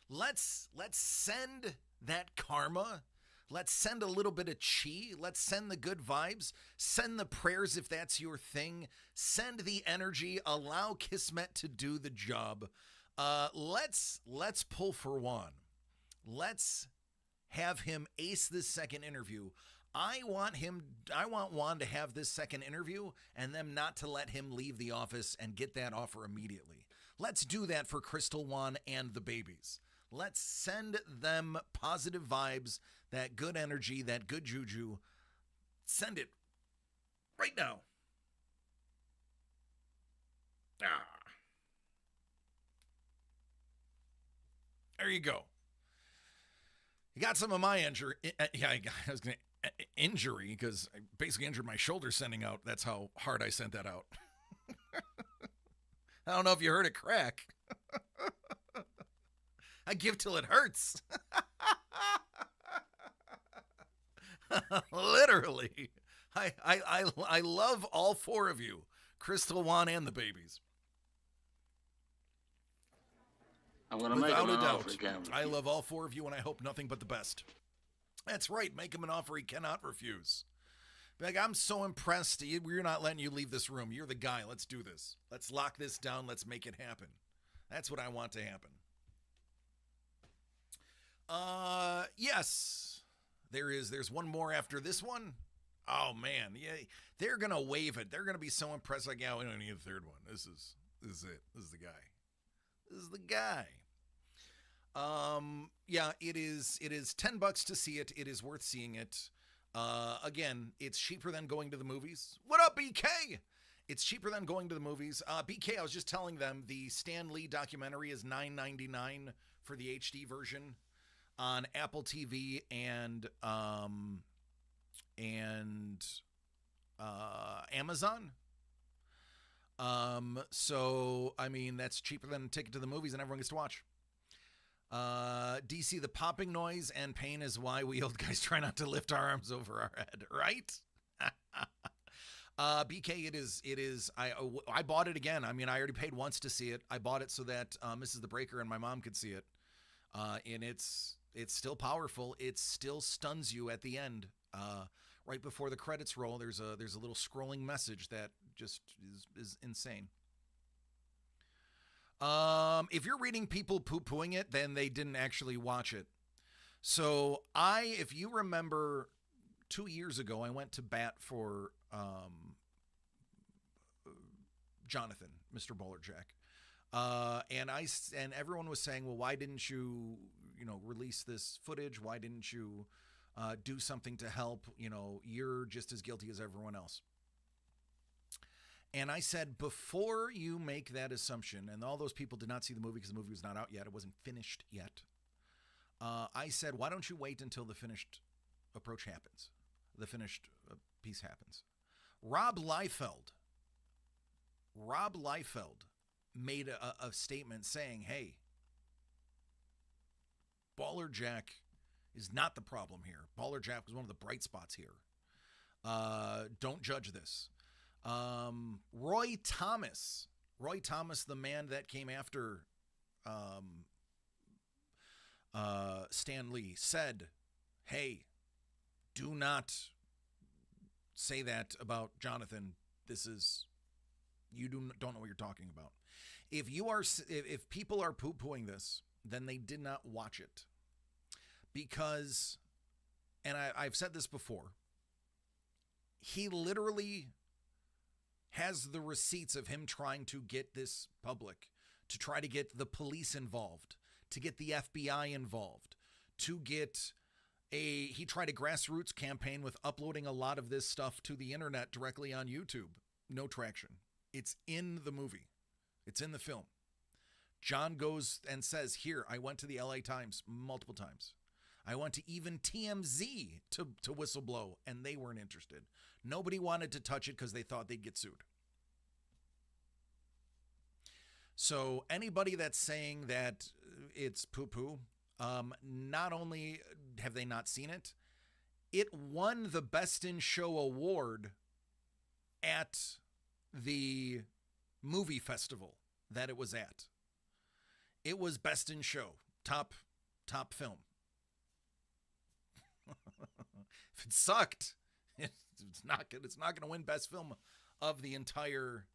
S1: Let's send that karma. Let's send a little bit of chi. Let's send the good vibes. Send the prayers if that's your thing. Send the energy. Allow Kismet to do the job. Let's pull for Juan. Let's have him ace this second interview. I want Juan to have this second interview and them not to let him leave the office and get that offer immediately. Let's do that for Crystal, Juan, and the babies. Let's send them positive vibes, that good energy, that good juju. Send it right now. There you go. You got some of my injury. Yeah, I was going to injury because I basically injured my shoulder sending out. That's how hard I sent that out. I don't know if you heard it crack. I give till it hurts. Literally. I love all 4 of you, Crystal, Juan, and the babies.
S3: I'm going to make him an offer again.
S1: I love all 4 of you, and I hope nothing but the best. That's right. Make him an offer he cannot refuse. Be like, I'm so impressed. We're not letting you leave this room. You're the guy. Let's do this. Let's lock this down. Let's make it happen. That's what I want to happen. Yes. There's one more after this one. Oh man, yeah, they're gonna wave it. They're gonna be so impressed. Like, yeah, we don't need a third one. This is it. This is the guy. This is the guy. Yeah, it is $10 to see it. It is worth seeing it. Again, it's cheaper than going to the movies. What up, BK? It's cheaper than going to the movies. BK, I was just telling them the Stan Lee documentary is $9.99 for the HD version on Apple TV and Amazon. So I mean that's cheaper than a ticket to the movies, and everyone gets to watch. DC, the popping noise and pain is why we old guys try not to lift our arms over our head, right? BK, it is. I bought it again. I mean, I already paid once to see it. I bought it so that Mrs. the Breaker and my mom could see it. And it's still powerful. It still stuns you at the end. Right before the credits roll, there's a little scrolling message that just is insane. If you're reading people poo-pooing it, then they didn't actually watch it. So if you remember 2 years ago, I went to bat for Jonathan, Mr. Bowlerjack. And everyone was saying, well, why didn't you release this footage? Why didn't you do something to help? You're just as guilty as everyone else. And I said, before you make that assumption, and all those people did not see the movie because the movie was not out yet. It wasn't finished yet. I said, why don't you wait until the finished approach happens? The finished piece happens. Rob Liefeld made a statement saying, hey, Bowlerjack is not the problem here. Bowlerjack was one of the bright spots here. Don't judge this. Roy Thomas, the man that came after Stan Lee, said, hey, do not say that about Jonathan. You don't know what you're talking about. If people are poo-pooing this, then they did not watch it. Because, and I've said this before, he literally has the receipts of him trying to get this public, to try to get the police involved, to get the FBI involved, to get he tried a grassroots campaign with uploading a lot of this stuff to the internet directly on YouTube. No traction. It's in the movie. It's in the film. John goes and says, here, I went to the LA Times multiple times. I went to even TMZ to whistleblow, and they weren't interested. Nobody wanted to touch it because they thought they'd get sued. So anybody that's saying that it's poo-poo, not only have they not seen it, it won the Best in Show award at the movie festival that it was at. It was Best in Show, top film. If it sucked, it's not good. It's not going to win Best Film of the entire.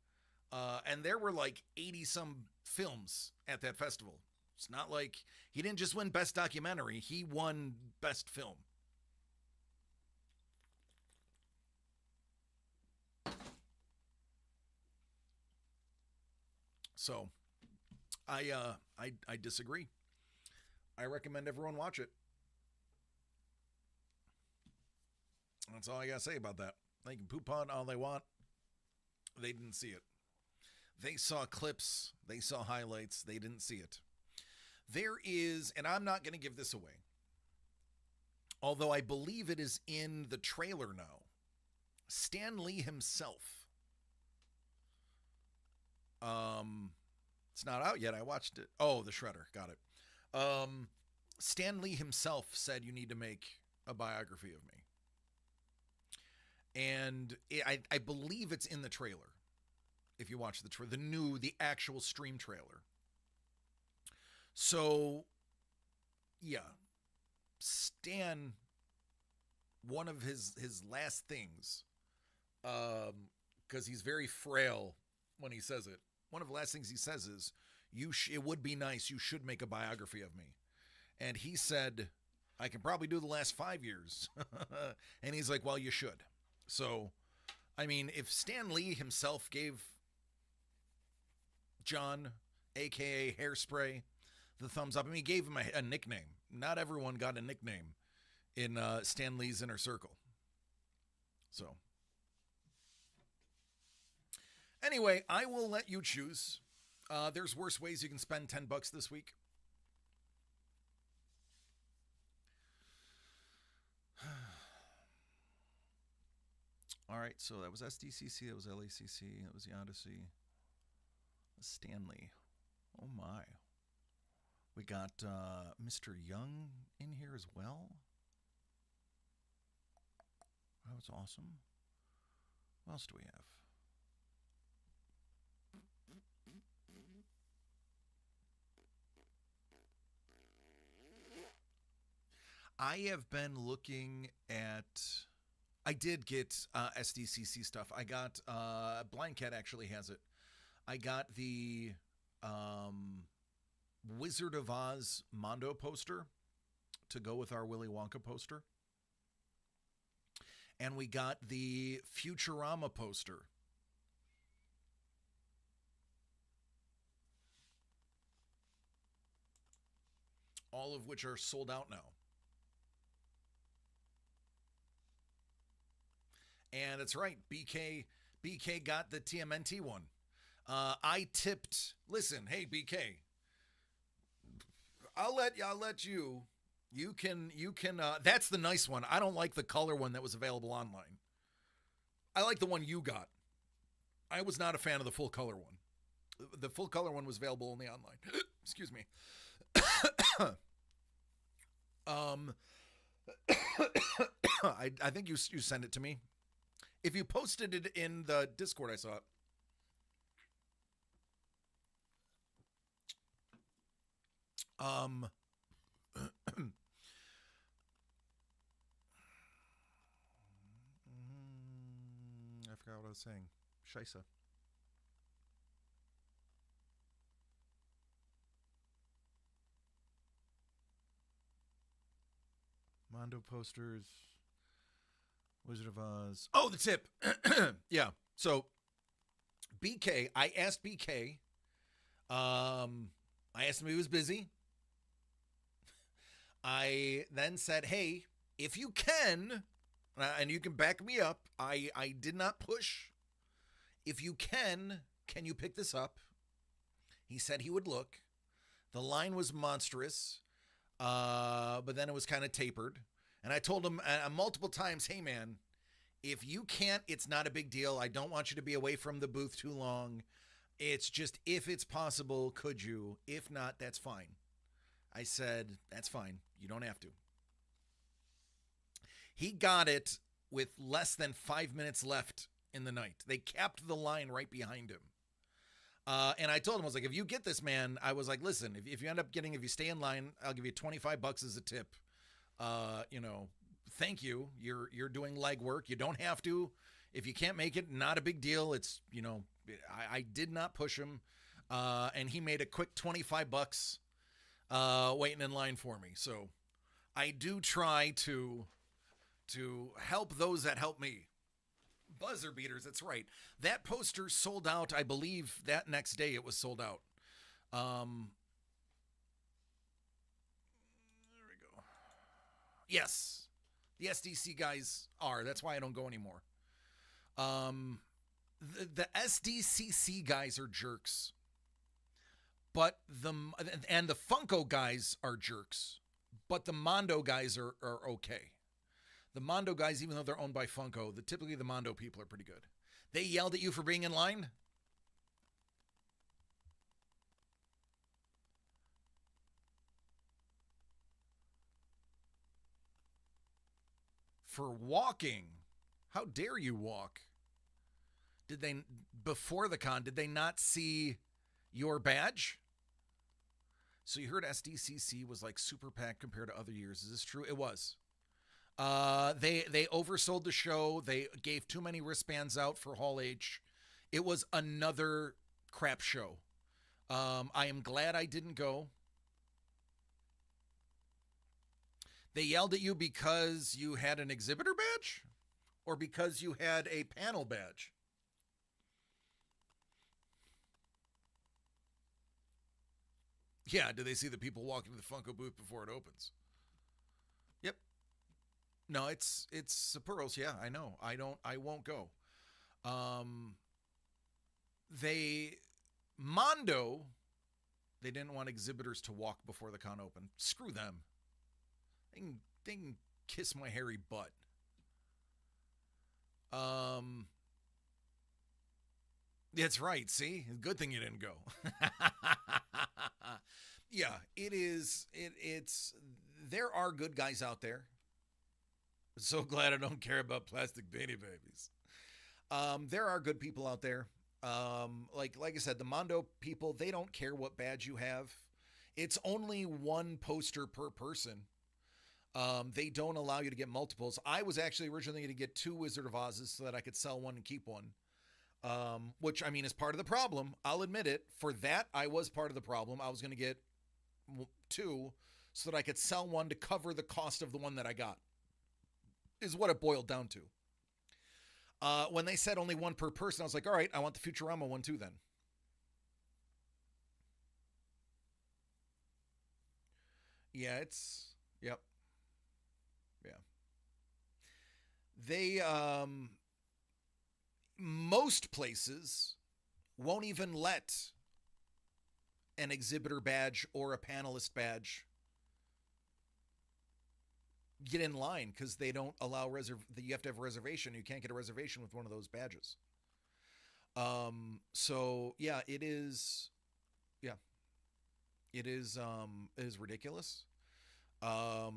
S1: And there were like 80 some films at that festival. It's not like he didn't just win Best Documentary. He won Best Film. So, I disagree. I recommend everyone watch it. That's all I gotta say about that. They can poop on all they want. They didn't see it. They saw clips. They saw highlights. They didn't see it. There is, and I'm not going to give this away, although I believe it is in the trailer now, Stan Lee himself. It's not out yet. I watched it. Oh, The Shredder. Got it. Stan Lee himself said you need to make a biography of me. And I believe it's in the trailer. If you watch the actual stream trailer. So, yeah. Stan, one of his last things, because he's very frail when he says it. One of the last things he says is, it would be nice, you should make a biography of me. And he said, I can probably do the last 5 years. And he's like, well, you should. So, I mean, if Stan Lee himself gave John, a.k.a. Hairspray, the thumbs up, I mean, he gave him a nickname. Not everyone got a nickname in Stan Lee's inner circle. So, anyway, I will let you choose. There's worse ways you can spend $10 this week. All right, so that was SDCC, that was LACC, that was the Odyssey. Stanley. Oh my. We got Mr. Young in here as well. That was awesome. What else do we have? I have been looking at... I did get SDCC stuff. I got... Blind Cat actually has it. I got the Wizard of Oz Mondo poster to go with our Willy Wonka poster. And we got the Futurama poster. All of which are sold out now. And it's right, BK got the TMNT one. I tipped. Listen, hey BK, I'll let you. You can. That's the nice one. I don't like the color one that was available online. I like the one you got. I was not a fan of the full color one. The full color one was available only online. Excuse me. I think you sent it to me. If you posted it in the Discord, I saw it. I forgot what I was saying. Scheisse. Mondo posters. Wizard of Oz. Oh, the tip. Yeah. So BK, I asked BK. I asked him if he was busy. I then said, hey, if you can, and you can back me up, I did not push. If you can you pick this up? He said he would look. The line was monstrous, but then it was kind of tapered. And I told him multiple times, hey, man, if you can't, it's not a big deal. I don't want you to be away from the booth too long. It's just, if it's possible, could you? If not, that's fine. I said, that's fine. You don't have to. He got it with less than 5 minutes left in the night. They capped the line right behind him. And I told him, I was like, if you get this, man, I was like, listen, if you end up getting, if you stay in line, I'll give you $25 as a tip. Thank you. You're doing legwork. You don't have to. If you can't make it, not a big deal. It's, I did not push him. And he made a quick $25 waiting in line for me. So I do try to help those that help me. Buzzer beaters, that's right. That poster sold out, I believe, that next day it was sold out. There we go. Yes, the SDC guys are. That's why I don't go anymore. The SDCC guys are jerks. But the Funko guys are jerks. But the Mondo guys are okay. The Mondo guys, even though they're owned by Funko, typically the Mondo people are pretty good. They yelled at you for being in line? For walking? How dare you walk? Did they, before the con, did they not see your badge? So you heard SDCC was like super packed compared to other years. Is this true? It was. They oversold the show. They gave too many wristbands out for Hall H. It was another crap show. I am glad I didn't go. They yelled at you because you had an exhibitor badge or because you had a panel badge? Yeah, do they see the people walking to the Funko booth before it opens? Yep. No, it's Sapporo's. Yeah, I know. I won't go. Mondo, they didn't want exhibitors to walk before the con opened. Screw them. They can kiss my hairy butt. That's right. See, good thing you didn't go. Yeah, it is. It's. There are good guys out there. So glad I don't care about plastic beanie babies. There are good people out there. Like I said, the Mondo people, they don't care what badge you have. It's only one poster per person. They don't allow you to get multiples. I was actually originally going to get 2 Wizard of Oz's so that I could sell one and keep one. Which, I mean, is part of the problem. I'll admit it. For that, I was part of the problem. I was going to get 2 so that I could sell one to cover the cost of the one that I got. Is what it boiled down to. When they said only 1 per person, I was like, all right, I want the Futurama one too then. Yeah, it's, yep. Yeah. They, most places won't even let an exhibitor badge or a panelist badge get in line because they don't allow you have to have a reservation. You can't get a reservation with one of those badges. So yeah, it is ridiculous. I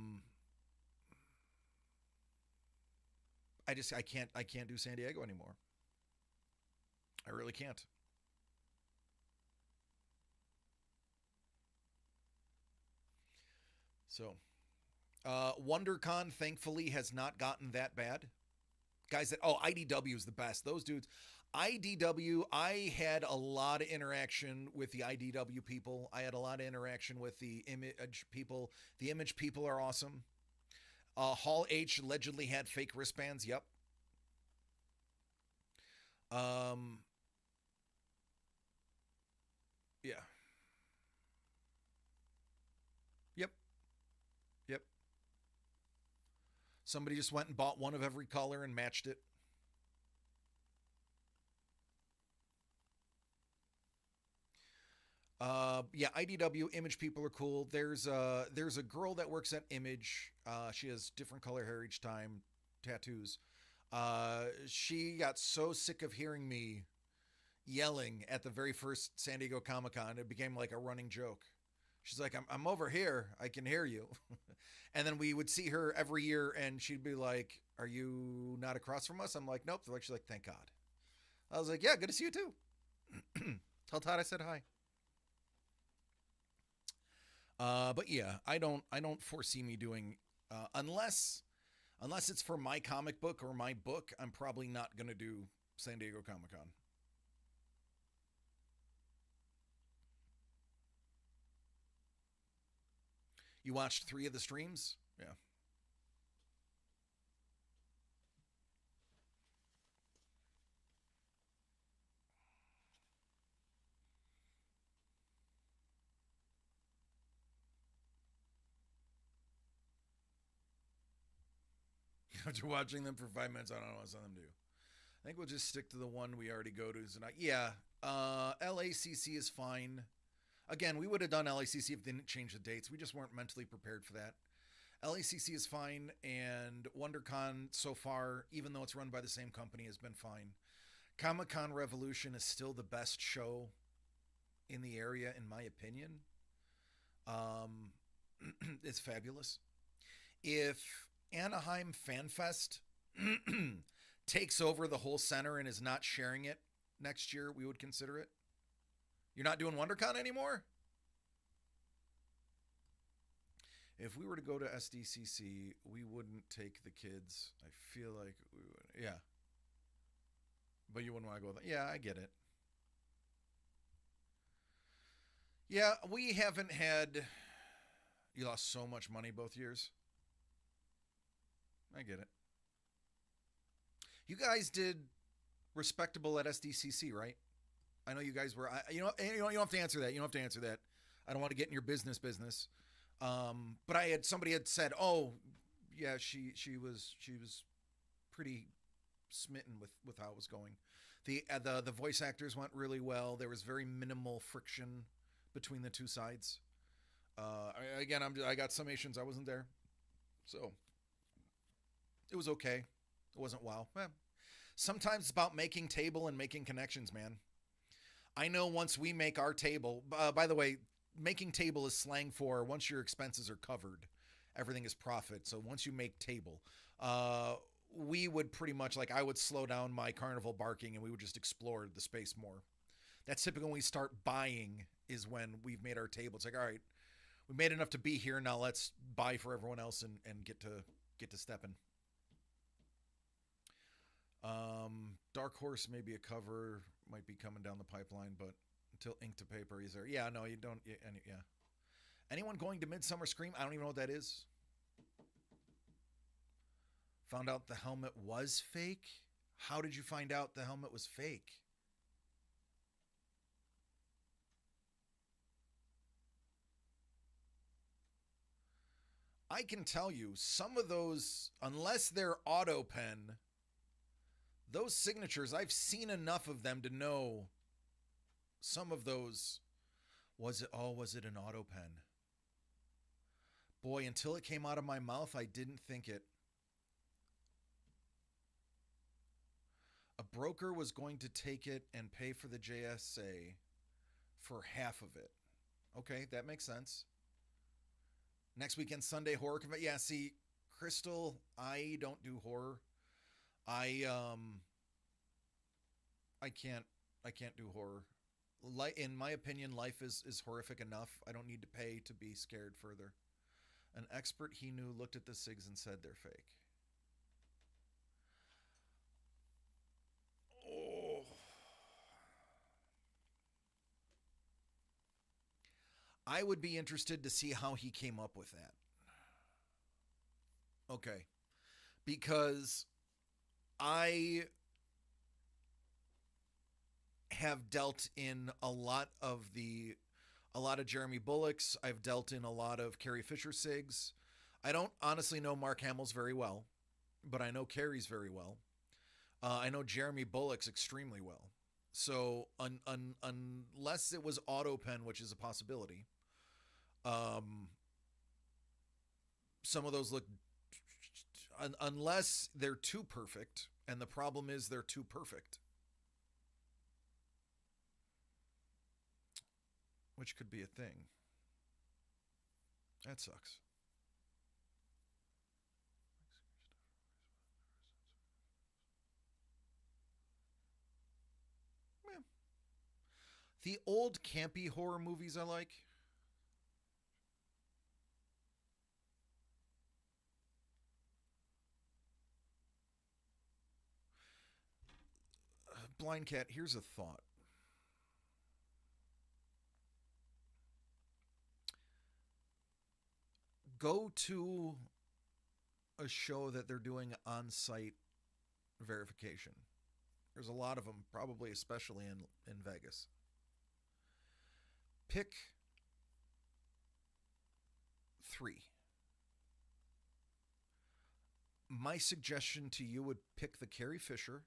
S1: can't do San Diego anymore. I really can't. So, WonderCon thankfully has not gotten that bad. Guys IDW is the best. Those dudes. IDW, I had a lot of interaction with the IDW people. I had a lot of interaction with the image people. The image people are awesome. Hall H allegedly had fake wristbands. Yep. Yeah. Yep. Yep. Somebody just went and bought one of every color and matched it. Yeah, IDW Image people are cool. There's a girl that works at Image. She has different color hair each time, tattoos. She got so sick of hearing me yelling at the very first San Diego Comic-Con, it became like a running joke. She's like, I'm over here. I can hear you. And then we would see her every year and she'd be like, are you not across from us? I'm like, nope. She's like, thank God. I was like, yeah, good to see you too. Tell Todd I said hi. But yeah, I don't foresee me doing, unless it's for my comic book or my book, I'm probably not going to do San Diego Comic-Con. You watched 3 of the streams? Yeah. After watching them for 5 minutes, I don't know what some of them do. I think we'll just stick to the one we already go to tonight. Yeah, LACC is fine. Again, we would have done LACC if they didn't change the dates. We just weren't mentally prepared for that. LACC is fine, and WonderCon so far, even though it's run by the same company, has been fine. Comic-Con Revolution is still the best show in the area, in my opinion. It's fabulous. If Anaheim Fan Fest takes over the whole center and is not sharing it next year, we would consider it. You're not doing WonderCon anymore? If we were to go to SDCC, we wouldn't take the kids. I feel like we would. Yeah. But you wouldn't want to go there. Yeah, I get it. Yeah, we haven't had... You lost so much money both years. I get it. You guys did respectable at SDCC, right? I know you guys were. You don't have to answer that. You don't have to answer that. I don't want to get in your business. But somebody had said, "Oh, yeah, she was pretty smitten with how it was going." The voice actors went really well. There was very minimal friction between the two sides. I got summations. I wasn't there, so it was okay. It wasn't wow. Sometimes it's about making table and making connections, man. I know once we make our table, by the way, making table is slang for once your expenses are covered, everything is profit. So once you make table, we would pretty much, like, I would slow down my carnival barking and we would just explore the space more. That's typically when we start buying, is when we've made our table. It's like, all right, we made enough to be here. Now let's buy for everyone else and get to stepping. Dark Horse, maybe a cover might be coming down the pipeline, but until ink to paper, he's there. Yeah, no, you don't. Yeah. Anyone going to Midsummer Scream? I don't even know what that is. Found out the helmet was fake? How did you find out the helmet was fake? I can tell you, some of those, unless they're auto pen, those signatures, I've seen enough of them to know some of those. Was it an auto pen? Boy, until it came out of my mouth, I didn't think it. A broker was going to take it and pay for the JSA for half of it. Okay, that makes sense. Next weekend, Sunday horror convention. Yeah, see, Crystal, I don't do horror. I can't do horror. In my opinion, life is horrific enough. I don't need to pay to be scared further. An expert he knew looked at the SIGs and said they're fake. Oh. I would be interested to see how he came up with that. Okay. Because have dealt in a lot of Jeremy Bullock's. I've dealt in a lot of Carrie Fisher SIGs. I don't honestly know Mark Hamill's very well, but I know Carrie's very well. I know Jeremy Bullock's extremely well. So unless it was AutoPen, which is a possibility, some of those look, unless they're too perfect, and the problem is they're too perfect, which could be a thing. That sucks. Yeah. The old campy horror movies I like. Blind Cat, here's a thought. Go to a show that they're doing on-site verification. There's a lot of them, probably especially in Vegas. Pick 3. My suggestion to you would pick the Carrie Fisher.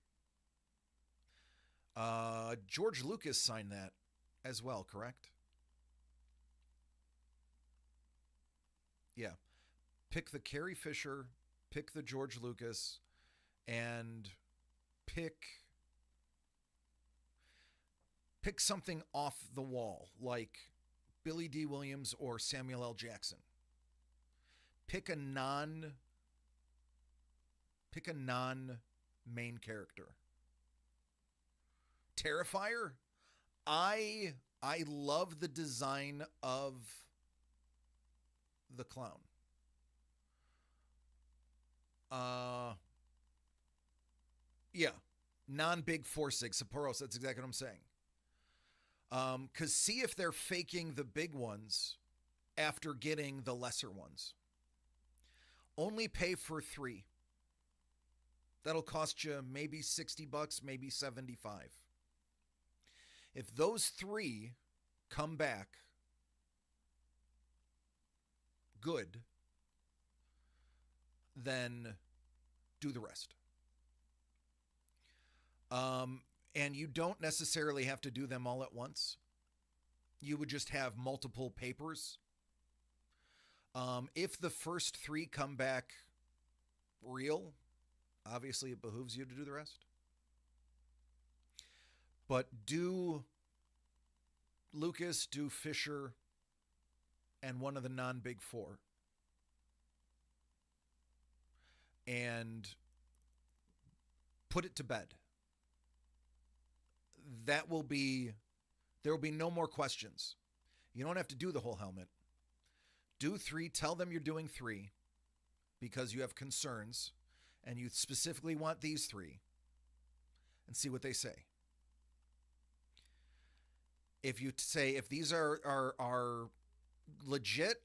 S1: George Lucas signed that as well, correct? Yeah. Pick the Carrie Fisher, pick the George Lucas, and pick something off the wall, like Billy D. Williams or Samuel L. Jackson. Pick a non-main character. Terrifier? I love the design of the clown. Yeah. Non-big 4-6. Sapporo's, that's exactly what I'm saying. Because see if they're faking the big ones after getting the lesser ones. Only pay for 3. That'll cost you maybe $60, maybe $75. If those 3 come back good, then do the rest. And you don't necessarily have to do them all at once. You would just have multiple papers. If the first 3 come back real, obviously it behooves you to do the rest. But do Lucas, do Fisher, and one of the non-big 4. And put it to bed. There will be no more questions. You don't have to do the whole helmet. Do 3, tell them you're doing 3 because you have concerns and you specifically want these 3 and see what they say. If you say, if these are legit,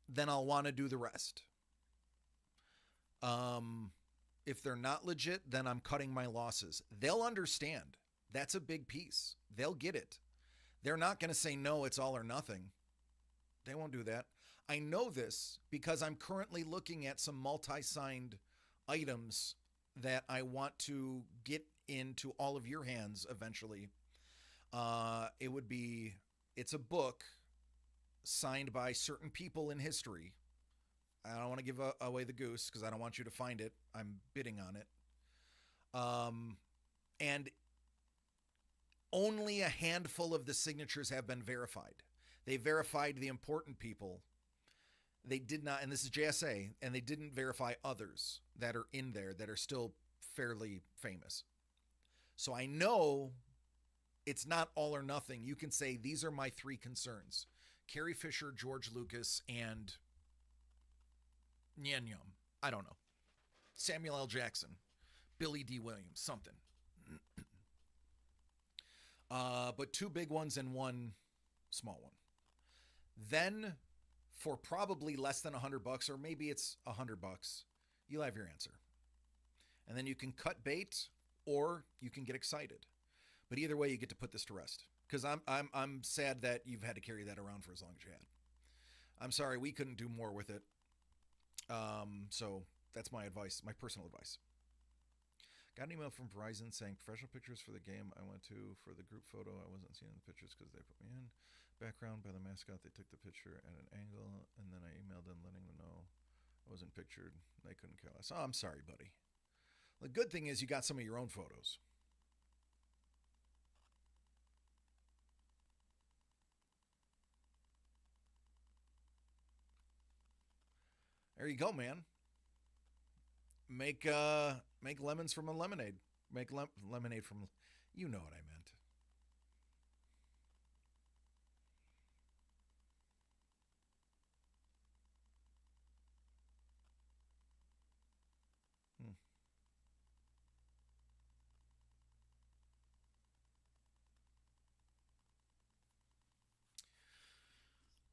S1: then I'll want to do the rest. If they're not legit, then I'm cutting my losses. They'll understand. That's a big piece. They'll get it. They're not going to say, no, it's all or nothing. They won't do that. I know this because I'm currently looking at some multi-signed items that I want to get into all of your hands eventually. It's a book signed by certain people in history. I don't want to give away the goose because I don't want you to find it. I'm bidding on it. And only a handful of the signatures have been verified. They verified the important people. They did not, and this is JSA, and they didn't verify others that are in there that are still fairly famous. So I know it's not all or nothing. You can say, these are my 3 concerns. Carrie Fisher, George Lucas, and Nyan Yum. I don't know. Samuel L. Jackson. Billy D. Williams. Something. But 2 big ones and 1 small one. Then, for probably less than $100, or maybe it's $100, you'll have your answer. And then you can cut bait, or you can get excited. But either way, you get to put this to rest. Because I'm sad that you've had to carry that around for as long as you had. I'm sorry we couldn't do more with it. So that's my advice, my personal advice. Got an email from Verizon saying professional pictures for the game I went to for the group photo. I wasn't seeing the pictures because they put me in. Background by the mascot. They took the picture at an angle, and then I emailed them letting them know I wasn't pictured. They couldn't care less. Oh, I'm sorry, buddy. The good thing is you got some of your own photos. There you go, man. Make lemons from a lemonade. Make lemonade from, you know what I meant.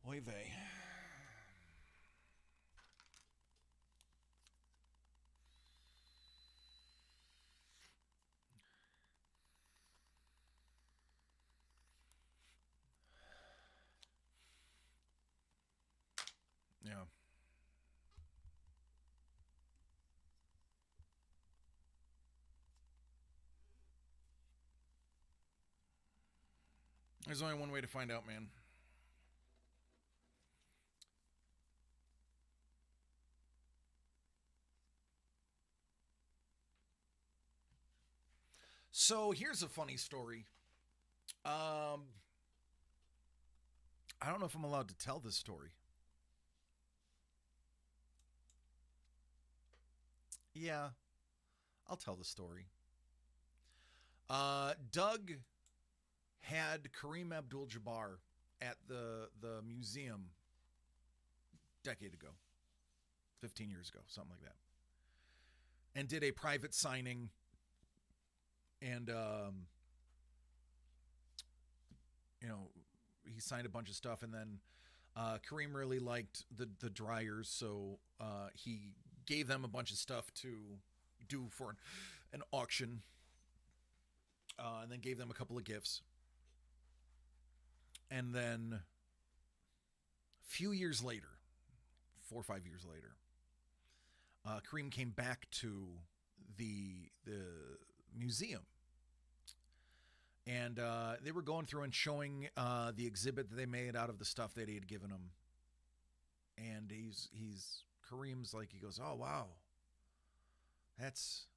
S1: Oy vey. Yeah. There's only one way to find out, man. So here's a funny story. I don't know if I'm allowed to tell this story. Yeah, I'll tell the story. Doug had Kareem Abdul-Jabbar at the museum a decade ago, 15 years ago, something like that, and did a private signing. And, he signed a bunch of stuff. And then Kareem really liked the dryers, so he gave them a bunch of stuff to do for an auction, and then gave them a couple of gifts. And then a few years later, 4 or 5 years later, Kareem came back to the museum. And they were going through and showing the exhibit that they made out of the stuff that he had given him. And Kareem's like, he goes, "Oh, wow. That's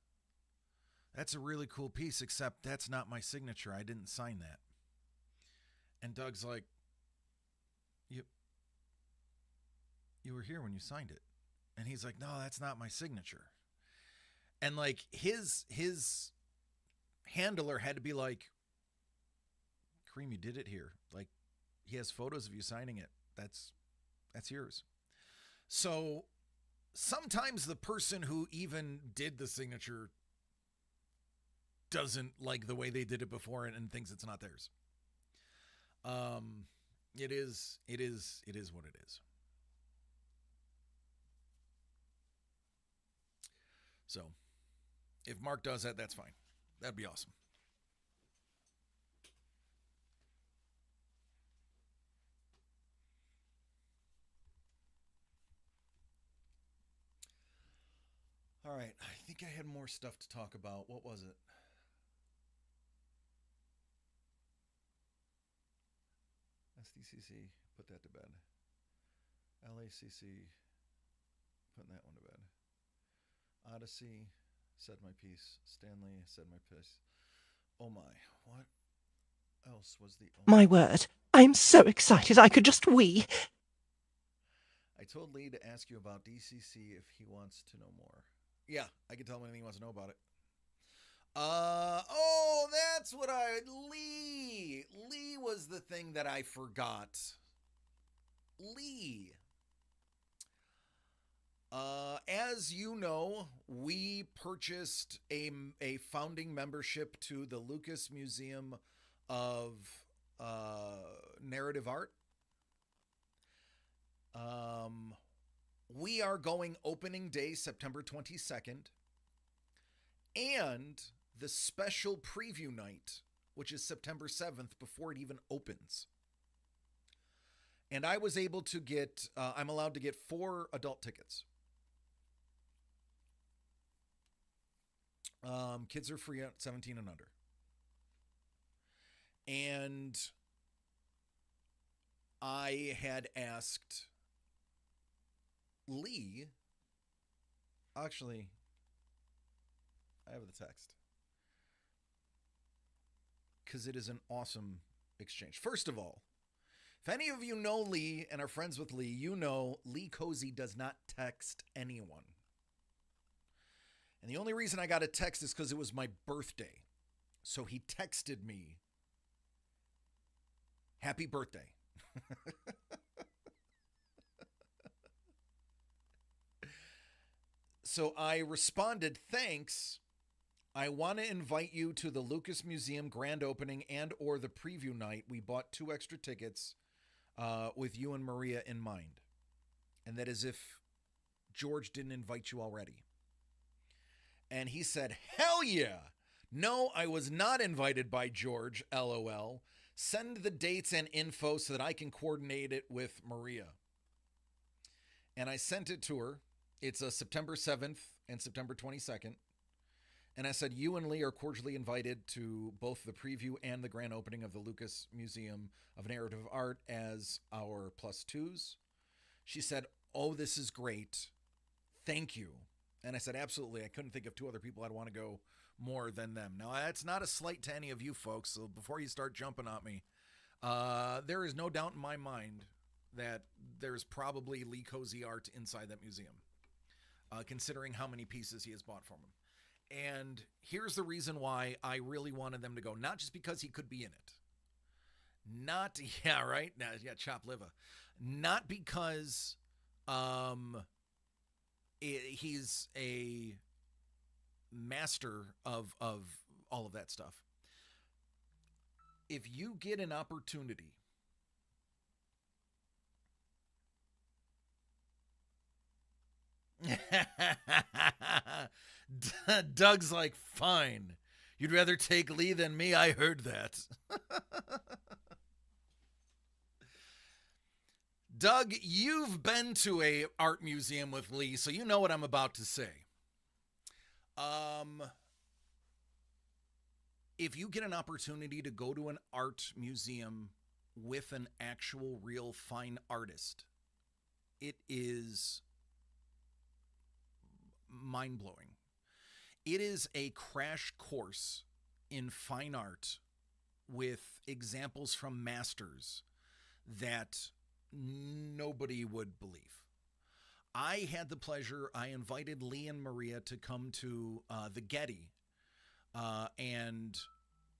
S1: a really cool piece, except that's not my signature. I didn't sign that." And Doug's like, You were here when you signed it." And he's like, "No, that's not my signature." And like his handler had to be like, "Kareem, you did it here. Like, he has photos of you signing it. That's yours." So sometimes the person who even did the signature doesn't like the way they did it before and thinks it's not theirs. It is what it is. So if Mark does that, that's fine. That'd be awesome. All right, I think I had more stuff to talk about. What was it? SDCC, put that to bed. LACC, putting that one to bed. Odyssey, said my piece. Stanley, said my piece. Oh my, what else was the...
S8: My word, I'm so excited I could just wee.
S1: I told Lee to ask you about DCC if he wants to know more. Yeah, I can tell him anything he wants to know about it. Oh, that's what Lee was the thing that I forgot. Lee. As you know, we purchased a founding membership to the Lucas Museum of Narrative Art. We are going opening day, September 22nd, and the special preview night which is September 7th, before it even opens. And I was able to get, I'm allowed to get 4 adult tickets. Kids are free at 17 and under. And I had asked Lee, actually, I have the text, because it is an awesome exchange. First of all, if any of you know Lee and are friends with Lee, you know Lee Cozy does not text anyone. And the only reason I got a text is because it was my birthday. So he texted me, "Happy birthday." So I responded, "Thanks. I want to invite you to the Lucas Museum grand opening and or the preview night. We bought 2 extra tickets with you and Maria in mind." And that is if George didn't invite you already. And he said, "Hell yeah. No, I was not invited by George, LOL. Send the dates and info so that I can coordinate it with Maria." And I sent it to her. It's September 7th and September 22nd. And I said, "You and Lee are cordially invited to both the preview and the grand opening of the Lucas Museum of Narrative Art as our +2s. She said, "Oh, this is great. Thank you." And I said, "Absolutely. I couldn't think of 2 other people I'd want to go more than them." Now, that's not a slight to any of you folks, so before you start jumping on me, there is no doubt in my mind that there's probably Lee Cozy art inside that museum, considering how many pieces he has bought from him. And here's the reason why I really wanted them to go. Not just because he could be in it. Not, yeah, right? Yeah, chop liver. Not because he's a master of all of that stuff. If you get an opportunity Doug's like, "Fine. You'd rather take Lee than me? I heard that." Doug, you've been to a art museum with Lee, so you know what I'm about to say. If you get an opportunity to go to an art museum with an actual real fine artist, it is mind-blowing. It is a crash course in fine art with examples from masters that nobody would believe. I had the pleasure, I invited Lee and Maria to come to the Getty and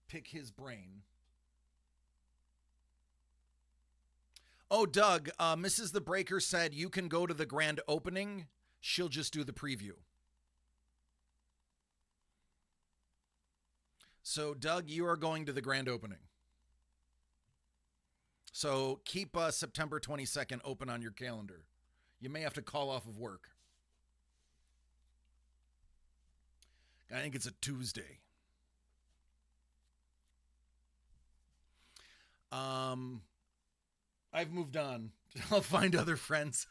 S1: pick his brain. Oh, Doug, Mrs. The Breaker said you can go to the grand opening. She'll just do the preview. So, Doug, you are going to the grand opening. So keep September 22nd open on your calendar. You may have to call off of work. I think it's a Tuesday. I've moved on. I'll find other friends.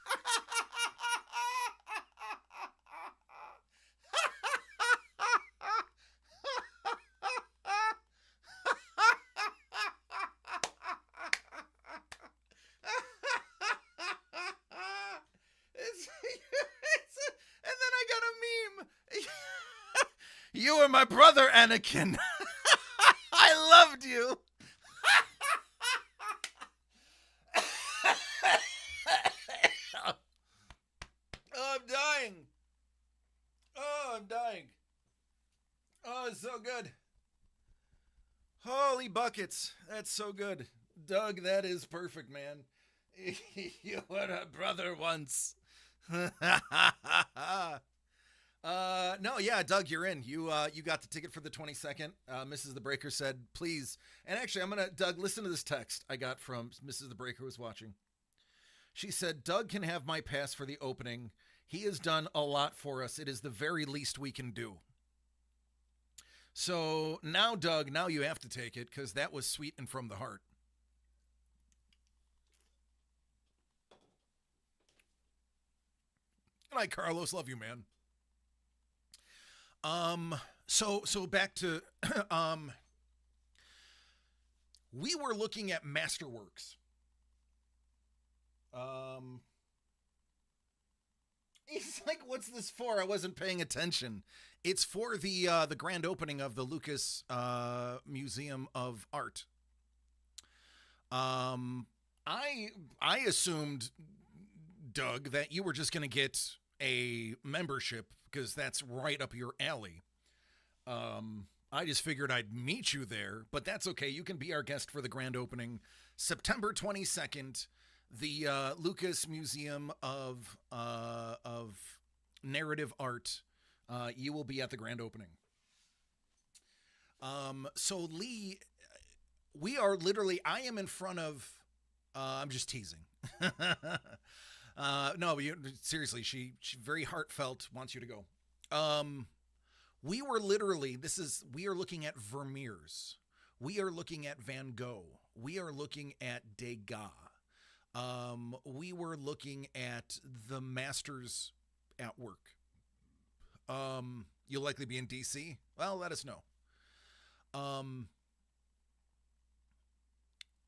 S1: You were my brother, Anakin. I loved you. Oh, I'm dying. Oh, I'm dying. Oh, it's so good. Holy buckets. That's so good. Doug, that is perfect, man. You were a brother once. No, yeah, Doug, you're in. You got the ticket for the 22nd. Mrs. The Breaker said, please. And actually, Doug, listen to this text I got from Mrs. The Breaker who was watching. She said, Doug can have my pass for the opening. He has done a lot for us. It is the very least we can do.
S9: So now, Doug, now you have to take it because that was sweet and from the heart. Good night, Carlos. Love you, man. So back to we were looking at Masterworks. He's like, what's this for? I wasn't paying attention. It's for the grand opening of the Lucas Museum of Art. I assumed, Doug, that you were just going to get a membership because that's right up your alley. I just figured I'd meet you there, but that's okay. You can be our guest for the grand opening, September 22nd. The Lucas Museum of Narrative Art. You will be at the grand opening. So Lee, we are literally. I am in front of. I'm just teasing. No, seriously, she very heartfelt wants you to go. We were literally. We are looking at Vermeers. We are looking at Van Gogh. We are looking at Degas. We were looking at the masters at work. You'll likely be in DC. Well, let us know.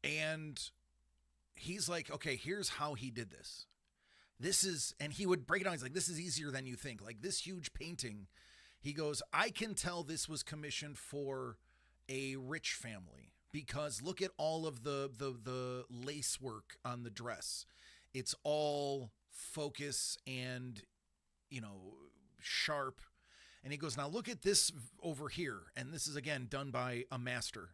S9: And he's like, okay, here's how he did this. And he would break it down. He's like, this is easier than you think. Like this huge painting. He goes, I can tell this was commissioned for a rich family. Because look at all of the lace work on the dress. It's all focus and, sharp. And he goes, now look at this over here. And this is, again, done by a master.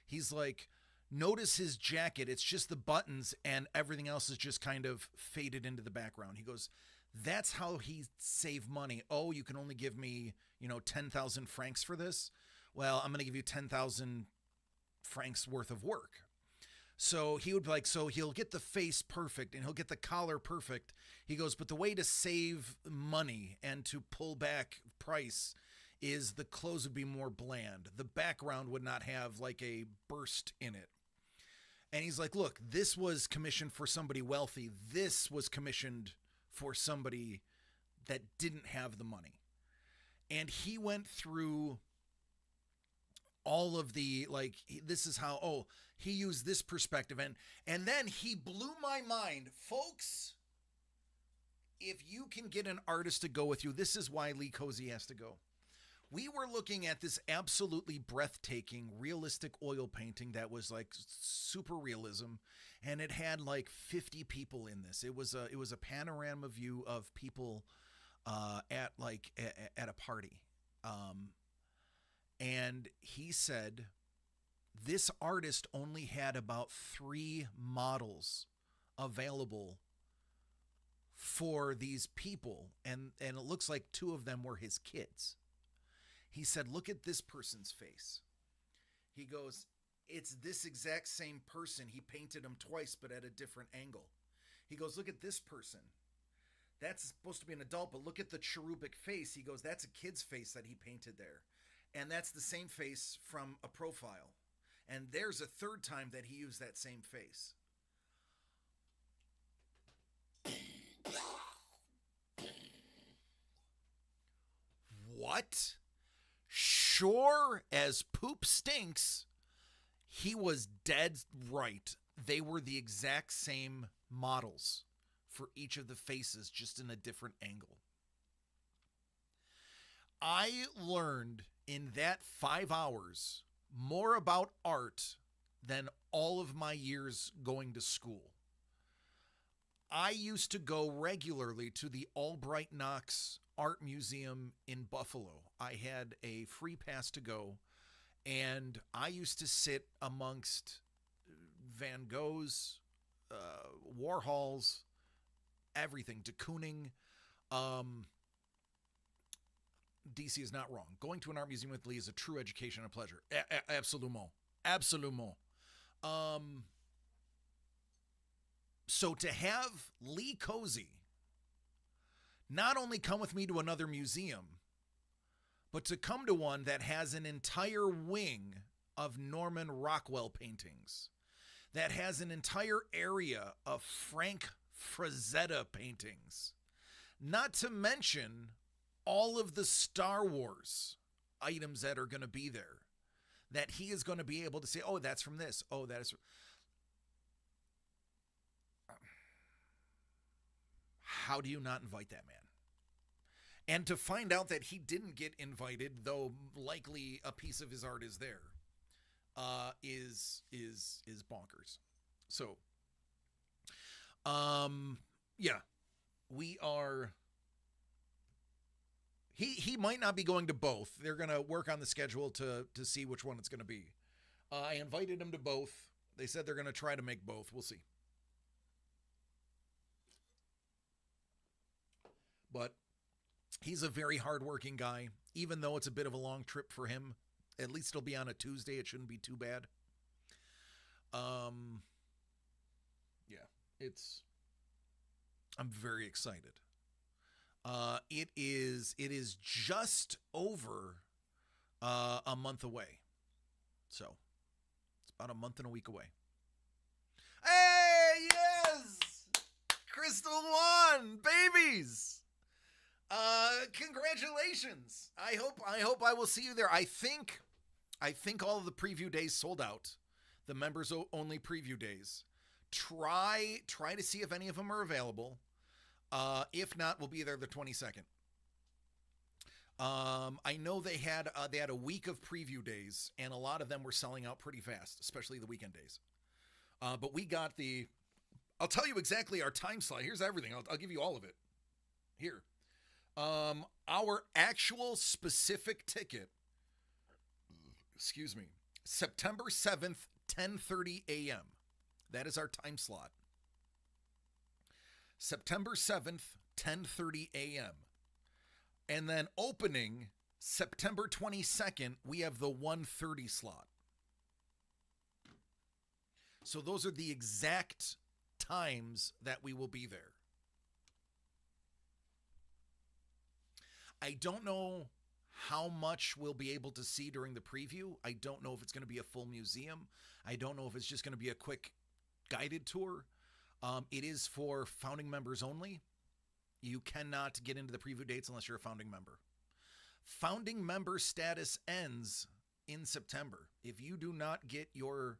S9: He's like, notice his jacket. It's just the buttons and everything else is just kind of faded into the background. He goes, that's how he saved money. Oh, you can only give me, 10,000 francs for this? Well, I'm going to give you 10,000 francs worth of work. So he would be like, so he'll get the face perfect and he'll get the collar perfect. He goes, but the way to save money and to pull back price is the clothes would be more bland. The background would not have like a burst in it. And he's like, look, this was commissioned for somebody wealthy. This was commissioned for somebody that didn't have the money. And he went through all of the, this is how, he used this perspective. And then he blew my mind. Folks, if you can get an artist to go with you, this is why Lee Cozy has to go. We were looking at this absolutely breathtaking, realistic oil painting that was like super realism. And it had like 50 people in this. It was a panorama view of people at a party. And he said this artist only had about 3 models available for these people. And it looks like 2 of them were his kids. He said, look at this person's face. He goes, it's this exact same person. He painted him twice, but at a different angle. He goes, look at this person. That's supposed to be an adult, but look at the cherubic face. He goes, that's a kid's face that he painted there. And that's the same face from a profile. And there's a third time that he used that same face. What? Sure as poop stinks, he was dead right. They were the exact same models for each of the faces, just in a different angle. I learned in that 5 hours more about art than all of my years going to school. I used to go regularly to the Albright Knox Art Museum in Buffalo. I had a free pass to go, and I used to sit amongst Van Goghs, Warhols, everything, de Kooning. DC is not wrong. Going to an art museum with Lee is a true education and a pleasure. Absolument. Absolument. So to have Lee Cozy not only come with me to another museum, But to come to one that has an entire wing of Norman Rockwell paintings, that has an entire area of Frank Frazetta paintings, not to mention all of the Star Wars items that are going to be there, that he is going to be able to say, oh, that's from this. Oh, that is. How do you not invite that man? And to find out that he didn't get invited, though likely a piece of his art is there, is bonkers. So, yeah, we are. He might not be going to both. They're going to work on the schedule to see which one it's going to be. I invited him to both. They said they're going to try to make both. We'll see. But he's a very hardworking guy. Even though it's a bit of a long trip for him, at least it'll be on a Tuesday. It shouldn't be too bad. Yeah, I'm very excited. It is just over a month away. So it's about a month and a week away. Hey, yes! Crystal won, babies! Congratulations. I hope I will see you there. I think all of the preview days sold out. The members only preview days. Try to see if any of them are available. If not, we'll be there the 22nd. I know they had a week of preview days, and a lot of them were selling out pretty fast, especially the weekend days. But we got I'll tell you exactly our time slot. Here's everything. I'll give you all of it. Here. Our actual specific ticket, September 7th, 10:30 a.m. That is our time slot. September 7th, 10:30 a.m. And then opening September 22nd, we have the 1:30 slot. So those are the exact times that we will be there. I don't know how much we'll be able to see during the preview. I don't know if it's going to be a full museum. I don't know if it's just going to be a quick guided tour. It is for founding members only. You cannot get into the preview dates unless you're a founding member. Founding member status ends in September. If you do not get your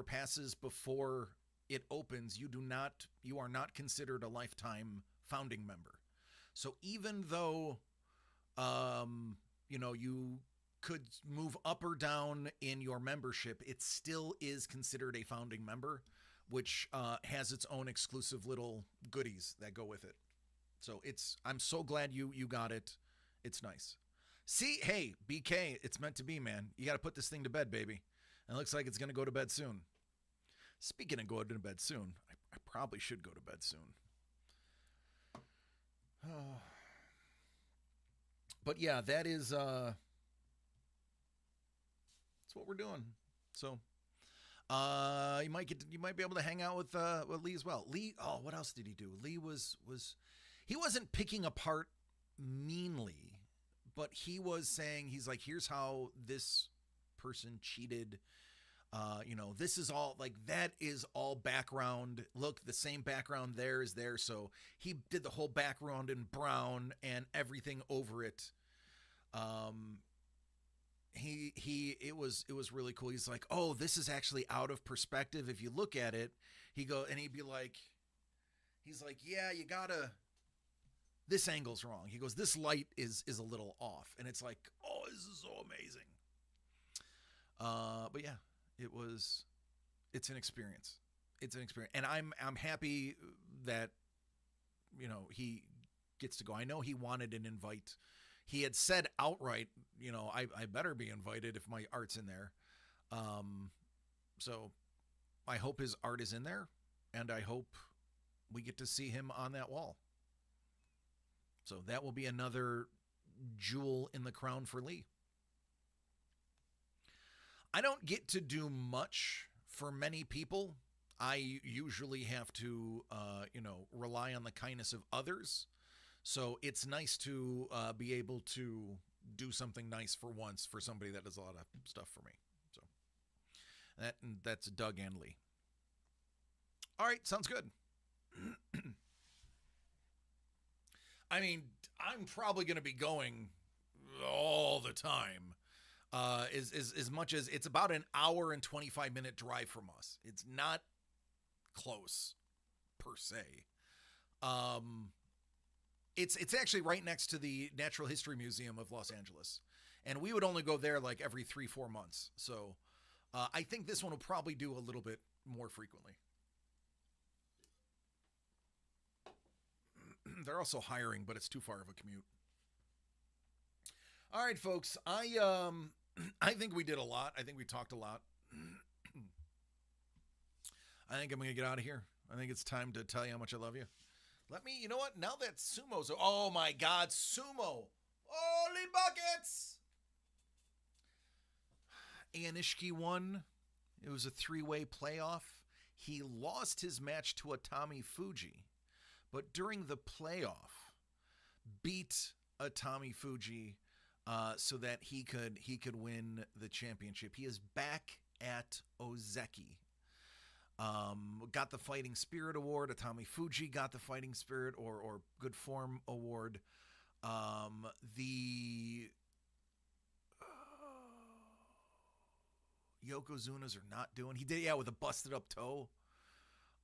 S9: passes before it opens, you are not considered a lifetime founding member. So even though, you could move up or down in your membership, it still is considered a founding member, which has its own exclusive little goodies that go with it. So I'm so glad you got it. It's nice. See, hey, BK, it's meant to be, man. You got to put this thing to bed, baby. And it looks like it's going to go to bed soon. Speaking of going to bed soon, I probably should go to bed soon. But yeah, that is that's what we're doing. So you might be able to hang out with Lee as well. Lee, what else did he do? Lee he wasn't picking apart meanly, but he was saying, he's like, here's how this person cheated. This is all, like, that is all background. Look, the same background there is there. So he did the whole background in brown and everything over it. It was really cool. He's like, oh, this is actually out of perspective. If you look at it, he'd be like, yeah, this angle's wrong. He goes, this light is a little off. And it's like, oh, this is so amazing. But yeah. It's an experience. And I'm happy that, he gets to go. I know he wanted an invite. He had said outright, I better be invited if my art's in there. So I hope his art is in there, and I hope we get to see him on that wall. So that will be another jewel in the crown for Lee. I don't get to do much for many people. I usually have to, rely on the kindness of others. So it's nice to be able to do something nice for once for somebody that does a lot of stuff for me. So that's Doug and Lee. All right, sounds good. I mean, I'm probably going to be going all the time. As much as it's about an hour and 25-minute drive from us. It's not close per se. It's actually right next to the Natural History Museum of Los Angeles, and we would only go there like every 3-4 months. So I think this one will probably do a little bit more frequently. They're also hiring, but it's too far of a commute. All right, folks. I think we did a lot. I think we talked a lot. I think I'm going to get out of here. I think it's time to tell you how much I love you. You know what? Now that sumo's, oh my God, sumo. Holy buckets. Anishiki won. It was a 3-way playoff. He lost his match to Atami Fuji, but during the playoff, beat Atami Fuji so that he could win the championship. He is back at Ozeki. Got the Fighting Spirit Award. Atami Fuji got the Fighting Spirit or Good Form Award. The Yokozunas are not doing. He did, with a busted up toe.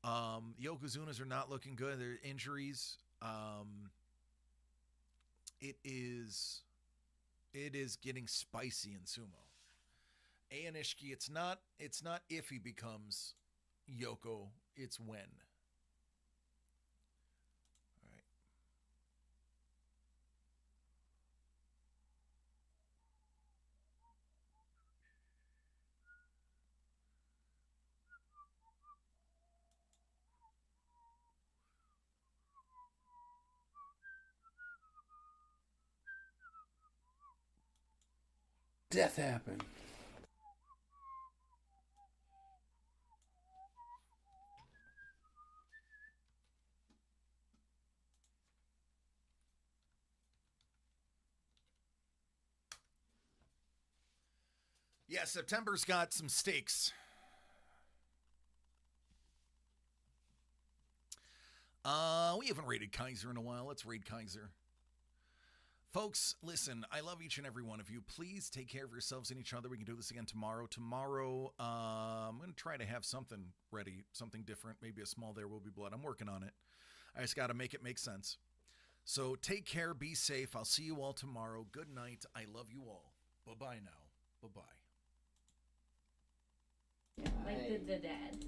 S9: Yokozunas are not looking good. They're injuries. It is getting spicy in sumo. Ei Nishiki, it's not if he becomes Yoko, it's when. All right.
S10: Death happened.
S9: Yeah, September's got some stakes. We haven't raided Kaiser in a while. Let's raid Kaiser. Folks, listen, I love each and every one of you. Please take care of yourselves and each other. We can do this again tomorrow. Tomorrow, I'm going to try to have something ready, something different, maybe a small There Will Be Blood. I'm working on it. I just got to make it make sense. So take care, be safe. I'll see you all tomorrow. Good night. I love you all. Bye-bye now. Bye-bye.
S5: Like the dad.